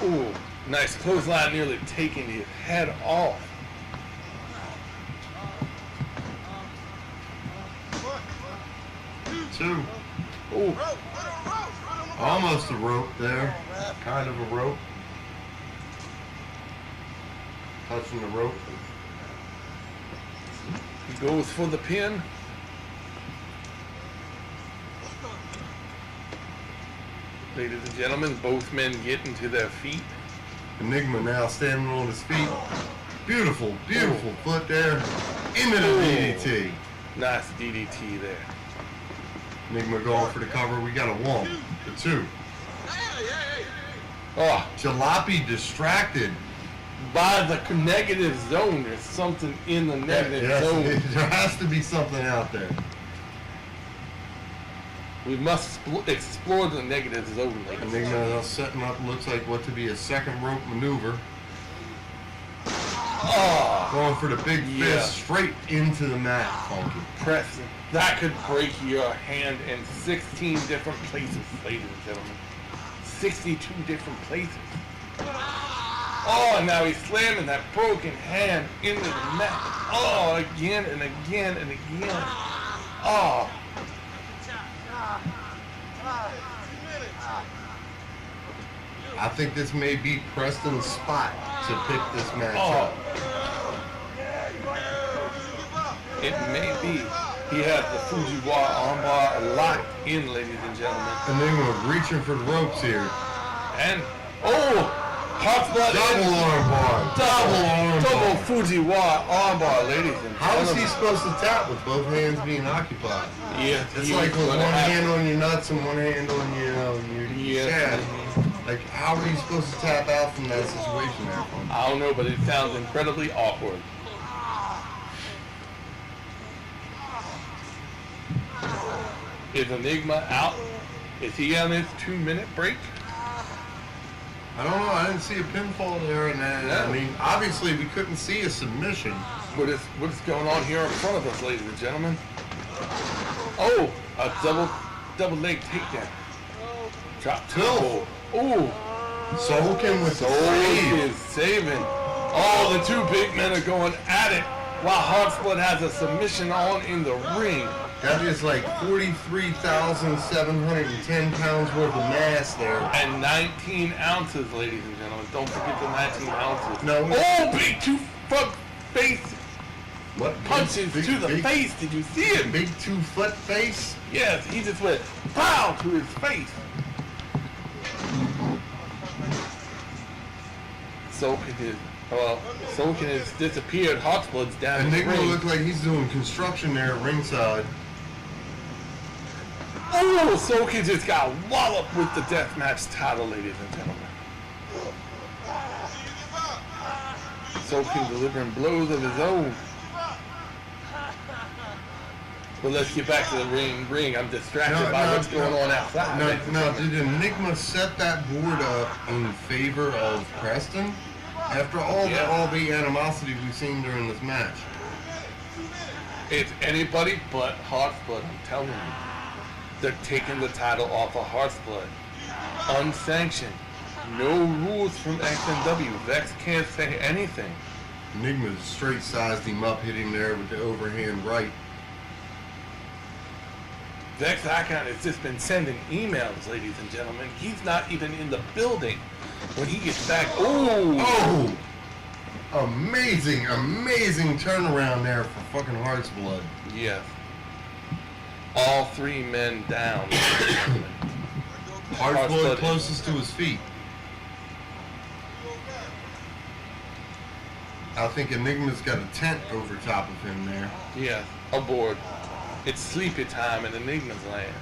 Oh, nice clothesline, nearly taking his head off. Two. Oh, Almost a rope there. Kind of a rope. Touching the rope. he goes for the pin. Ladies and gentlemen, both men getting to their feet. Enigma now standing on his feet. Beautiful, beautiful foot there. Into the DDT. Nice DDT there. Enigma going for the cover. We got a 1, a 2. Oh, Jalopy distracted. by the negative zone. There's something in the negative Yes, zone. there has to be something out there. We must explore the negative zone, ladies. Enigma now setting up looks like what to be a second rope maneuver. Oh, Going for the big Yeah. fist straight into the mat, Phunky. Preston. That could break your hand in 16 different places, ladies and gentlemen. 62 different places. Oh, and now he's slamming that broken hand into the mat. Oh, again and again and again. Oh. I think this may be Preston's spot to pick this match Oh. up. It may be. He has the Fujiwara armbar locked in, ladies and gentlemen. Enigma reaching for the ropes here. And, oh, heartsblood. Double armbar. Double Fujiwara armbar, ladies and gentlemen. How is he supposed to tap with both hands being occupied? Yeah, It's he like was with gonna one have- hand on your nuts and one hand on your Yeah. chest. Like, how are you supposed to tap out from that situation there, Phunky? I don't know, but it sounds incredibly awkward. Is Enigma out? Is he on his 2-minute break? I don't know. I didn't see a pinfall there, and then, No. I mean, obviously we couldn't see a submission. What is going on here in front of us, ladies and gentlemen? Oh, a double leg takedown. Drop toe. Oh, Soulkin with the Soul save. is saving. Oh, the two big men are going at it while Heartsblood has a submission on in the ring. That is like 43,710 pounds worth of mass there. And 19 ounces, ladies and gentlemen. Don't forget the 19 ounces. No. Oh, big two front face What? punches Big- to the big- face. Did you see it? Big 2-foot face? Yes, he just went pow to his face. Soulkin has disappeared. Heartsblood's down in the Enigma ring. looked like he's doing construction there at ringside. Oh, Soulkin just got walloped with the deathmatch title, ladies and gentlemen. Soulkin delivering blows of his own. But let's get back to the ring. I'm distracted by what's going on outside. Now, did Enigma set that board up in favor of Preston? After all the animosity we've seen during this match. It's anybody but Heartsblood, I'm telling you. They're taking the title off of Heartsblood. Unsanctioned. No rules from X.m.W. Vex can't say anything. Enigma straight sized him up, hit him there with the overhand right. Vex Icon has just been sending emails, ladies and gentlemen. He's not even in the building when he gets back. Oh! Amazing turnaround there for fucking Heartsblood. Yes. All three men down, ladies and gentlemen. Heartsblood closest to his feet. I think Enigma's got a tent over top of him there. Yeah, aboard. It's sleepy time in Enigma's land.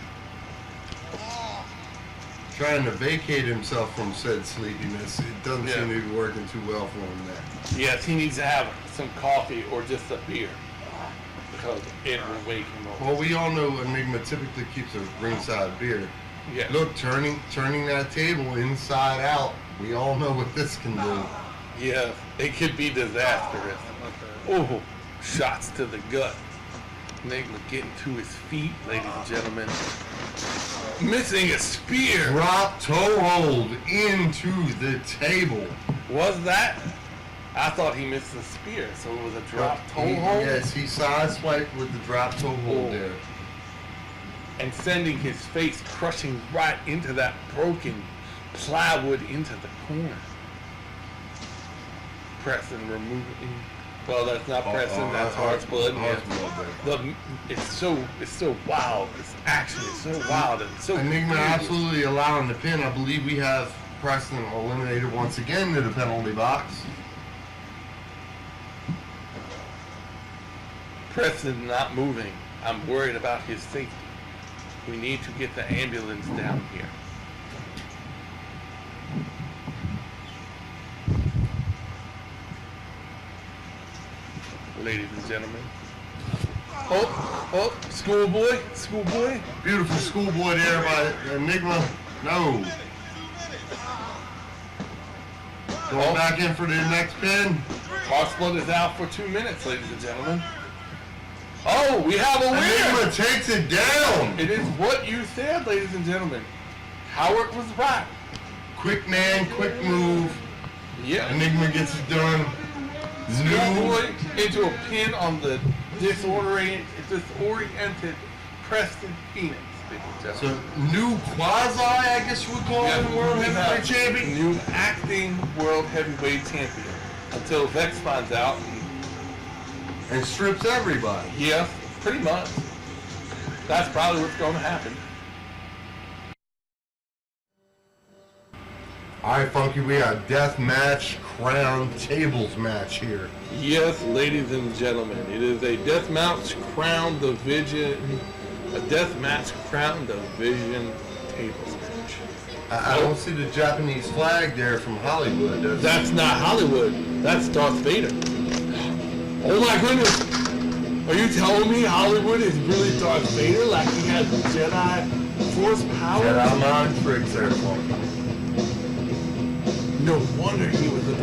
Trying to vacate himself from said sleepiness. It doesn't seem to be working too well for him there. Yes, he needs to have some coffee or just a beer because it will wake him up. Well, we all know Enigma typically keeps a ringside beer. Yeah. Look, turning that table inside out. We all know what this can do. Yeah, it could be disastrous. Oh, shots to the gut. Enigma getting to his feet, ladies and gentlemen. Missing a spear. Drop toe hold into the table. Was that? I thought he missed the spear, so it was a drop toe hold? Yes, he sideswiped with the drop toe hold there. And sending his face crushing right into that broken plywood into the corner. Preston removing. Well, that's not Preston. That's Heartsblood. It's so wild. This action is so wild and so. Enigma curious. absolutely allowing the pin. I believe we have Preston eliminated once again to the penalty box. Preston's not moving. I'm worried about his safety. We need to get the ambulance down here. Ladies and gentlemen. Oh, schoolboy. Beautiful schoolboy there by Enigma. No. Going back in for the next pin. Heartsblood is out for 2 minutes, ladies and gentlemen. Oh, we have a winner! Enigma takes it down. It is what you said, ladies and gentlemen. Howard was right. Quick man, quick move. Yeah. Enigma gets it done. Schoolboy into a pin on the disoriented Preston Phoenix. So new quasi, I guess you would call him, World Heavyweight Champion. New acting World Heavyweight Champion. Until Vex finds out. And strips everybody. Yeah, pretty much. That's probably what's going to happen. Alright, Funky, we got death match, crown, tables match here. Yes, ladies and gentlemen, it is a deathmatch crown division, tables match. I don't see the Japanese flag there from Hollywood. That's not Hollywood. That's Darth Vader. Oh my goodness! Are you telling me Hollywood is really Darth Vader, like he has Jedi Force power? Jedi mind tricks there, Funky. No wonder he was the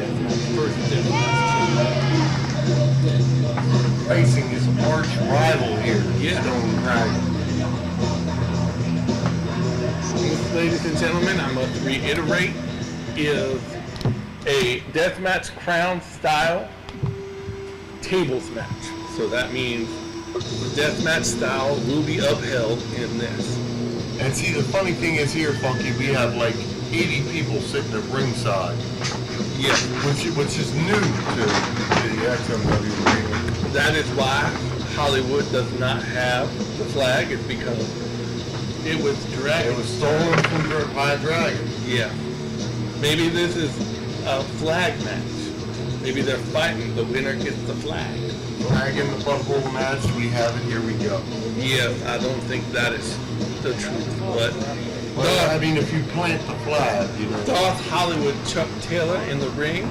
first deathmatch. Facing his arch rival here, Yeah. Stone Dragon. Ladies and gentlemen, I must reiterate, is a deathmatch crown style tables match. So that means the deathmatch style will be upheld in this. And see, the funny thing is here, Funky, we have like 80 people sitting at ringside. Yeah. Which is new to the X.m.W. ring. That is why Hollywood does not have the flag. It's because it was dragged. It was stolen from by a dragon. Yeah. Maybe this is a flag match. Maybe they're fighting. The winner gets the flag. Flag in the butthole match. We have it. Here we go. Yeah, I don't think that is the truth. But Well, I mean, if you plant the flag, you know. Darth Hollywood Chuck Taylor in the ring,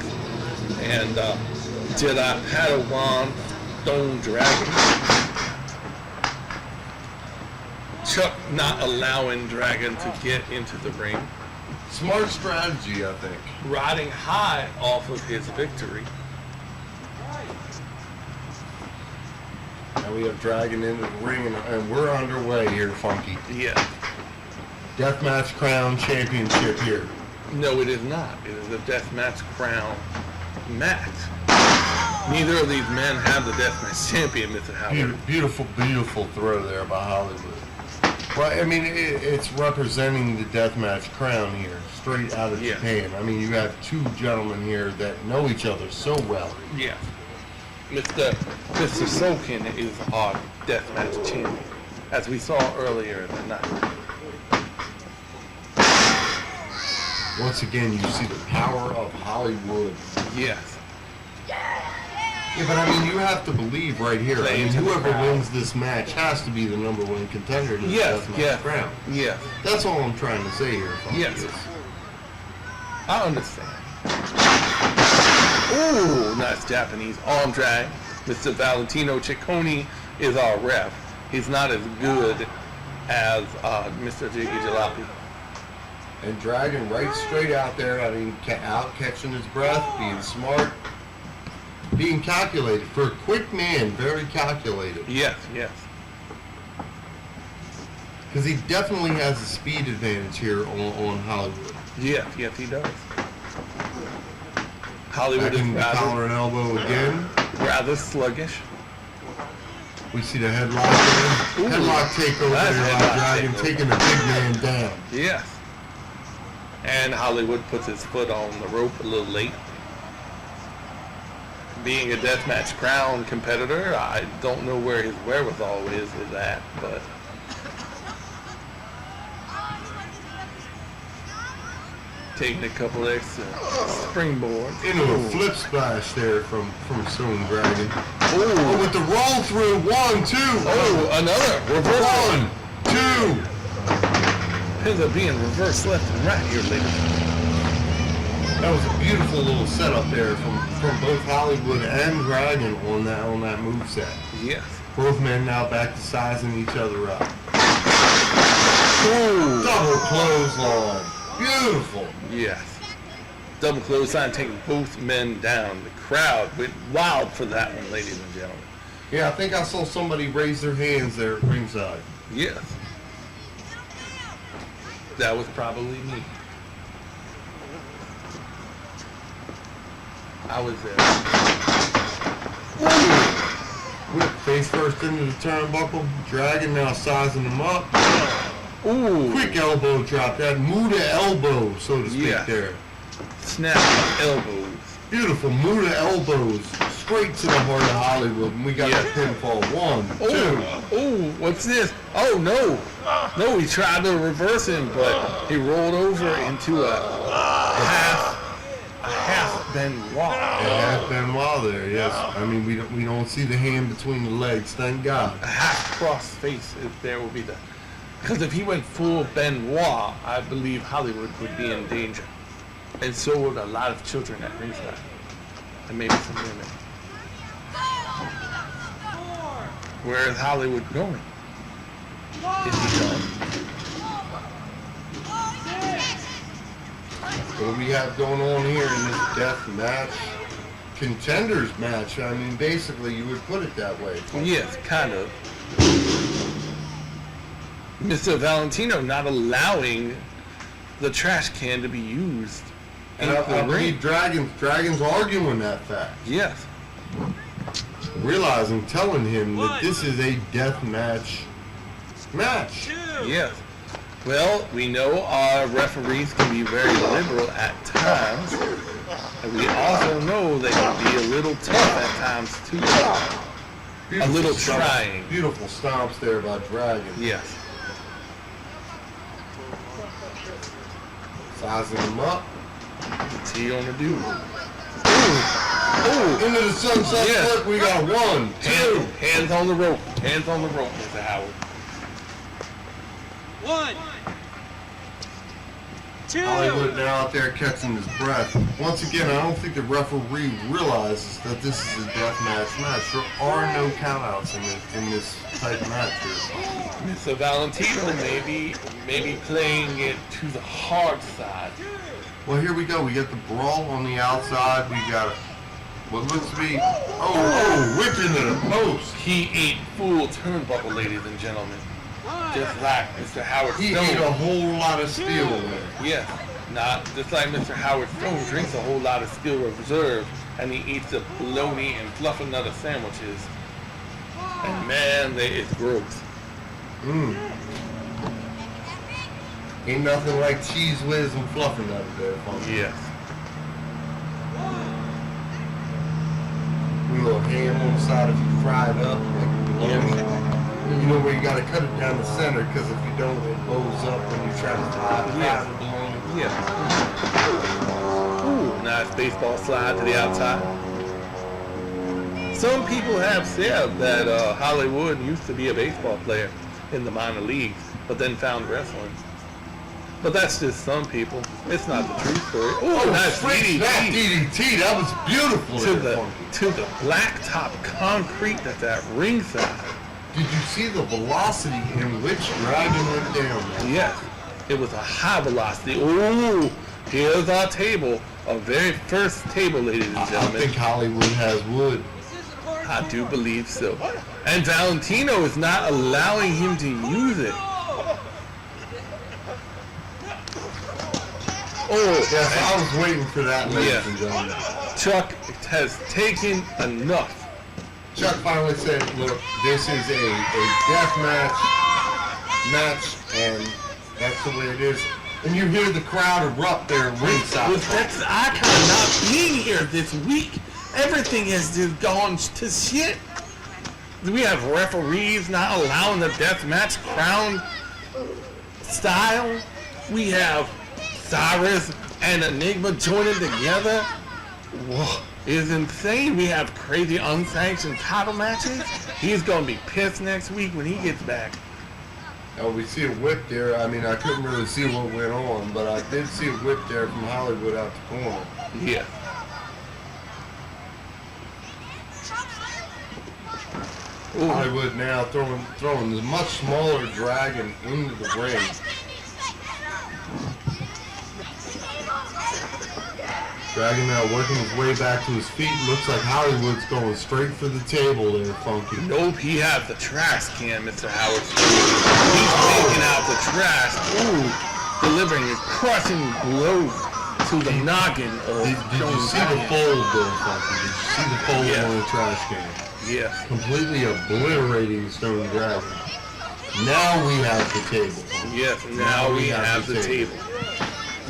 and Jedi Padawan Stone Dragon. Chuck not allowing Dragon to get into the ring. Smart strategy, I think. Riding high off of his victory. Now we have Dragon into the ring, and we're underway here, Funky. Yeah. Deathmatch Crown Championship here. No, it is not. It is a deathmatch crown match. Neither of these men have the deathmatch champion, Mr. Howard. Beautiful, beautiful throw there by Hollywood. Well, I mean, it's representing the deathmatch crown here, straight out of Japan. I mean, you have two gentlemen here that know each other so well. Yeah. Mr. Soken is our deathmatch champion, as we saw earlier in the night. Once again, you see the power of Hollywood. Yes. Yeah, but I mean, you have to believe right here. I mean, whoever wins this match has to be the #1 contender to the deathmatch crown. Yeah. That's all I'm trying to say here. Yes. I understand. Ooh, nice Japanese arm drag. Mr. Valentino Ciccone is our ref. He's not as good as Mr. Jiggy Jalopy. And Dragon right straight out there. I mean, out catching his breath, being smart, being calculated. For a quick man, very calculated. Yes, yes. Because he definitely has a speed advantage here on Hollywood. Yes, yes, he does. Hollywood Back is in the collar and elbow again. rather sluggish. We see the headlock there. Headlock takeover there by Dragon, taking the big man down. Yes. And Hollywood puts his foot on the rope a little late. Being a deathmatch crown competitor, I don't know where his wherewithal is with that, but Taking a couple extra springboards. Into a flip splash there from Stone Dragon. Oh, With the roll through, 1, 2. oh, another reverse. 1, 2. Ends up being reverse left and right here, ladies. That was a beautiful little setup there from both Hollywood and Dragon on that moveset. Yes. Both men now back to sizing each other up. Ooh. Double clothesline. Beautiful. Yes. Double clothesline taking both men down. The crowd went wild for that one, ladies and gentlemen. Yeah, I think I saw somebody raise their hands there at ringside. Yes. That was probably me. I was there. Whip face first into the turnbuckle. Dragon now sizing them up. Ooh. Quick elbow drop. That Muda elbow, so to speak, Yeah. there. Snap elbows. Beautiful Muda elbows. Straight to the heart of Hollywood. And we got Yeah. the pinfall. 1, 2. Oh, what's this? Oh, no. No, he tried to reverse him, but he rolled over into a half Benoit. Half Benoit there, yes. I mean, we don't see the hand between the legs, thank God. A half cross face, if there will be the... Because if he went full Benoit, I believe Hollywood would be in danger. And so would a lot of children at ringside. And maybe some women. Where is Hollywood going? Is he done? What do we have going on here in this death match? Contenders match. I mean, basically, you would put it that way. Yes, kind of. Mr. Valentino not allowing the trash can to be used in And I the ring. believe Dragon's arguing that fact. Yes. Realizing, telling him that this is a death match. Yes. Well, we know our referees can be very liberal at times. And we also know they can be a little tough at times too. Beautiful little stomps. trying. Beautiful stomps there by Dragon. Yes. Sizing him up. What's he gonna do? Into the sunset Yes. flip, we got 1, 2. Hands on the rope. Hands on the rope, Mr. Howard. 1, 2. Hollywood now out there catching his breath. Once again, I don't think the referee realizes that this is a death match. There are no countouts in this type of match here. Mr. Valentino maybe playing it to the hard side. Well, here we go. We get the brawl on the outside. We got what looks to be whip into the post. He ate full turnbuckle, ladies and gentlemen. Just like Mr. Howard He Stone. ate a whole lot of steel there. Yes. Not just like Mr. Howard Stone drinks a whole lot of Steel Reserve and he eats the bologna and fluffernutter sandwiches. And man, it's gross. Ain't nothing like cheese whiz and fluffernutter there, Phunky. Yes. A little ham on the side if you fry it up. Like bologna. You know where you gotta cut it down the center, because if you don't, it blows up when you try to fry the bologna. Yeah. Ooh, nice baseball slide to the outside. Some people have said that Hollywood used to be a baseball player in the minor leagues, but then found wrestling. But that's just some people. It's not the true story. Oh, nice DDT. That DDT, that was beautiful. To the blacktop concrete that's at ringside. Did you see the velocity in which Dragon went down? Yes, it was a high velocity. Ooh, here's our table. Our very first table, ladies and I gentlemen. think Hollywood has wood. I do believe so. And Valentino is not allowing him to use it. Oh, Yes, I was waiting for that, ladies Yeah. and gentlemen. Chuck has taken enough. Chuck finally said, look, this is a death match, and that's the way it is. And you hear the crowd erupt there ringside. With Texas Icon not being here this week, everything has just gone to shit. We have referees not allowing the death match crown style. We have Cyrus and Enigma joining together, whoa, is insane. We have crazy unsanctioned title matches. He's gonna be pissed next week when he gets back. Oh, we see a whip there. I mean, I couldn't really see what went on, but I did see a whip there from Hollywood out the corner. Yeah. Ooh. Hollywood now throwing the much smaller Dragon into the ring. Dragon now working his way back to his feet. Looks like Hollywood's going straight for the table there, Phunky. Nope, he has the trash can, Mr. Howard. He's taking out the trash. Ooh, delivering a crushing blow to the noggin of Did you see the fold there, Phunky? Did you see the fold on the trash can? Yeah. Completely obliterating Stone Dragon. Now we have the table. Yes, now we have the table.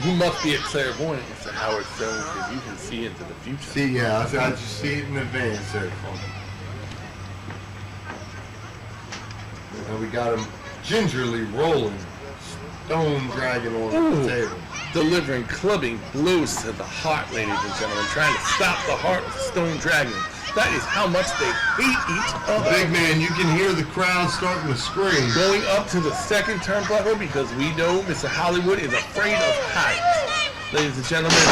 You must be a clairvoyant, Mr. Howard Stone, because you can see into the future. See, yeah, I just see it in advance there, Phunky. And we got him gingerly rolling Stone Dragon on the table. Delivering clubbing blows to the heart, ladies and gentlemen, trying to stop the heart of Stone Dragon. That is how much they hate each other. Big man, you can hear the crowd starting to scream. Going up to the second turnbuckle because we know Mr. Hollywood is afraid of heights. Ladies and gentlemen. You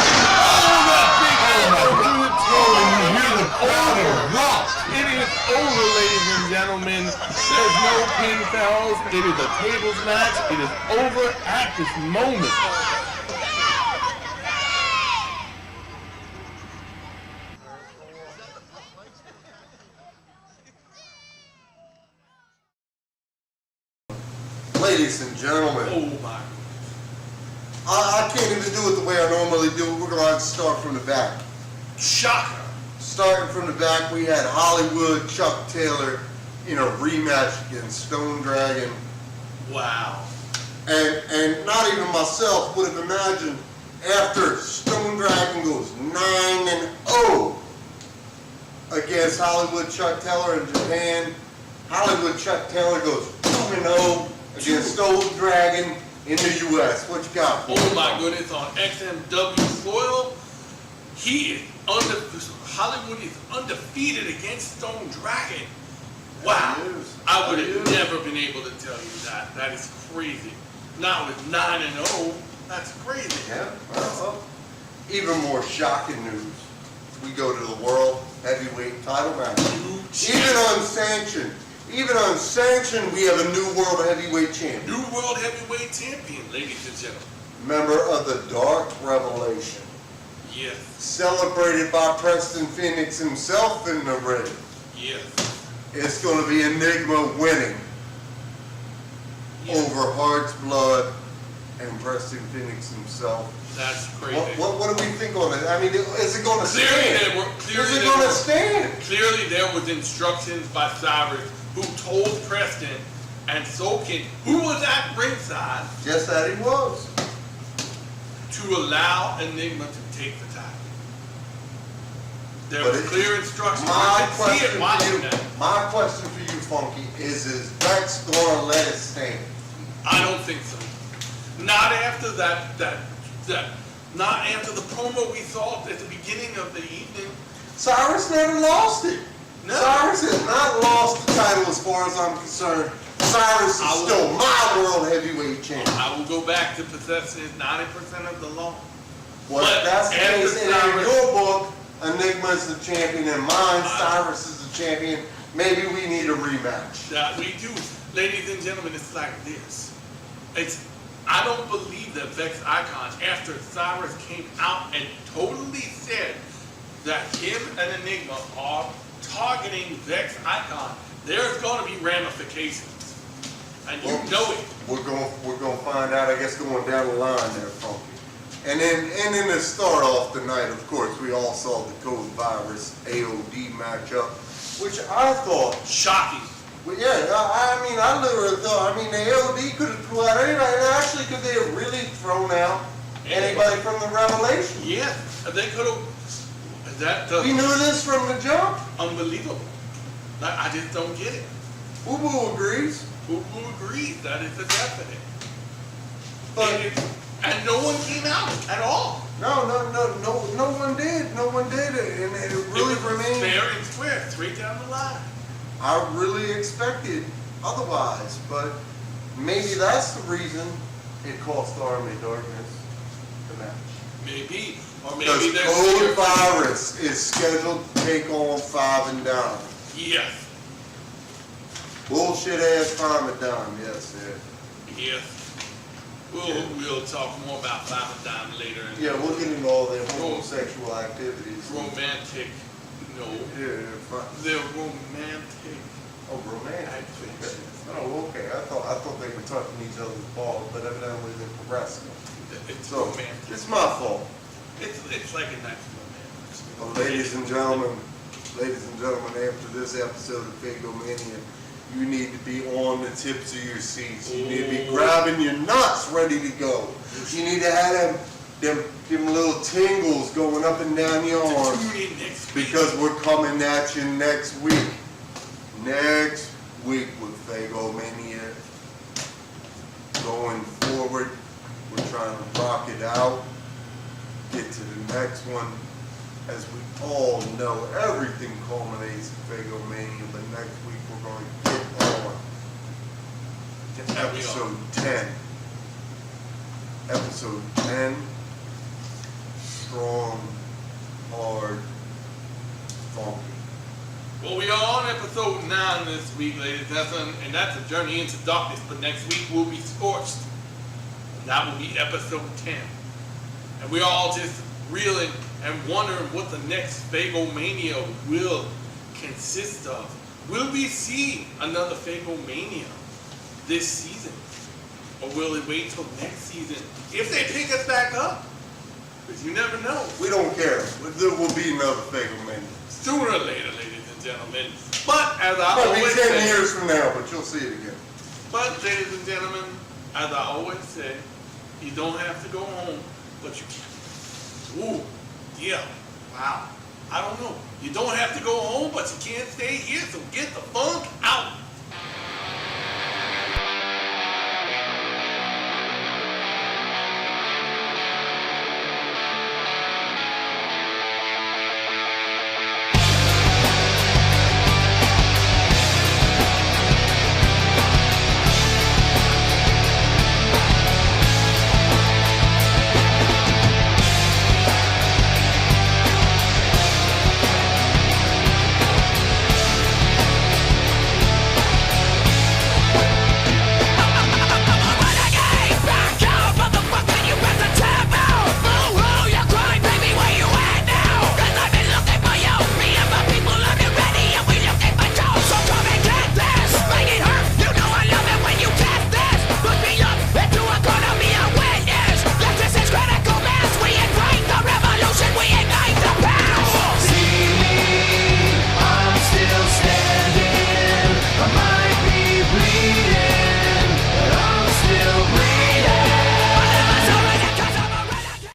hear the crowd erupt. It is over, ladies and gentlemen. There's no pinfalls. It is a tables match. It is over at this moment. Ladies and gentlemen, Oh my. I can't even do it the way I normally do it. We're going to have to start from the back. Shocker. Starting from the back, we had Hollywood, Chuck Taylor in a rematch against Stone Dragon. Wow. And not even myself would have imagined after Stone Dragon goes 9-0 against Hollywood Chuck Taylor in Japan, Hollywood Chuck Taylor goes 2-0 against Stone Dragon in the U.S. What you got? Oh my goodness, on X.m.W soil, Hollywood is undefeated against Stone Dragon. Wow. I would have never been able to tell you that. That is crazy. Not with 9-0. That's crazy. Yeah, well, even more shocking news. We go to the World Heavyweight title match. Even unsanctioned, we have a new World Heavyweight champion. New World Heavyweight champion, ladies and gentlemen. Member of the Dark Revelation. Yes. Celebrated by Preston Phoenix himself in the ring. Yes. It's going to be Enigma winning over Heartsblood and Preston Phoenix himself. That's crazy. What do we think on it? I mean, is it going to stand? Is it going to stand? Clearly there was instructions by Cyrus who told Preston and Sokin, who was at ringside, Yes, that he was. to allow Enigma to take the title. There But was it- clear instructions. My I can see question it for watching you, that. my question for you, Phunky, is Vex going to let it stand? I don't think so. Not after not after the promo we saw at the beginning of the evening. Cyrus never lost it. No. Cyrus has not lost the title as far as I'm concerned. Cyrus is still my World Heavyweight champion. I will go back to possessing 90% of the law. Well, But if that's the after case, and in Cyrus- your book, Enigma is the champion, and mine, Cyrus is the champion, maybe we need a rematch. That we do. Ladies and gentlemen, it's like this. I don't believe that Vex Icon, after Cyrus came out and totally said that him and Enigma are targeting Vex Icon, there's going to be ramifications. And you know it. We're going to find out, I guess, going down the line there, Phunky. And then to start off the night, of course, we all saw the Kode Virus AOD matchup, which I thought, Shocking. well, yeah, I literally thought, the AOD could have threw out anybody, and actually, could they have really thrown out anybody from the Revelation? Yeah, they could have. We knew this from the jump. Unbelievable. I just don't get it. Boo Boo agrees. Who agrees that it's a definite? But And no one came out at all. No one did. No one did it, and it really remained fair and square, straight down the line. I really expected otherwise, but maybe that's the reason it cost the Army of Darkness the match. Maybe. Or Because maybe there's Kode Virus is scheduled to take on 5 and Down. Yes. Bullshit ass 5 and Down, yes, Yes. We'll talk more about Phat later. yeah. Yeah, we'll get into all their homosexual activities. Romantic. No. Yeah, They're romantic. oh, romantic. Activities. Oh, okay. I thought they were touching each other's balls, but evidently they're progressing. It's So, romantic. it's my fault. It's like a nice romance. Well, ladies and gentlemen, after this episode of Faygomania, you need to be on the tips of your seats. You need to be grabbing your nuts ready to go. You need to have them little tingles going up and down your arms. Tune in next week. Because we're coming at you next week. Next week with Faygomania. Going forward, we're trying to rock it out. Get to the next one. As we all know, everything culminates in Faygomania, but next week we're going to get on to episode 10. Episode 10. Strong, hard, funky. Well, we are on episode 9 this week, ladies and gentlemen, and that's a journey into darkness. But next week we'll be scorched. And that will be episode 10. And we're all just reeling and wondering what the next Faygomania will consist of. Will we see another Faygomania this season? Or will it wait till next season if they pick us back up? Because you never know. We don't care. There will be another Faygomania. Sooner or later, ladies and gentlemen. But as I It'll be always 10 say, years from now, but you'll see it again. but ladies and gentlemen, as I always say, you don't have to go home, but you can. Ooh, yeah, wow. I don't know. You don't have to go home, but you can't stay here, so get the funk out.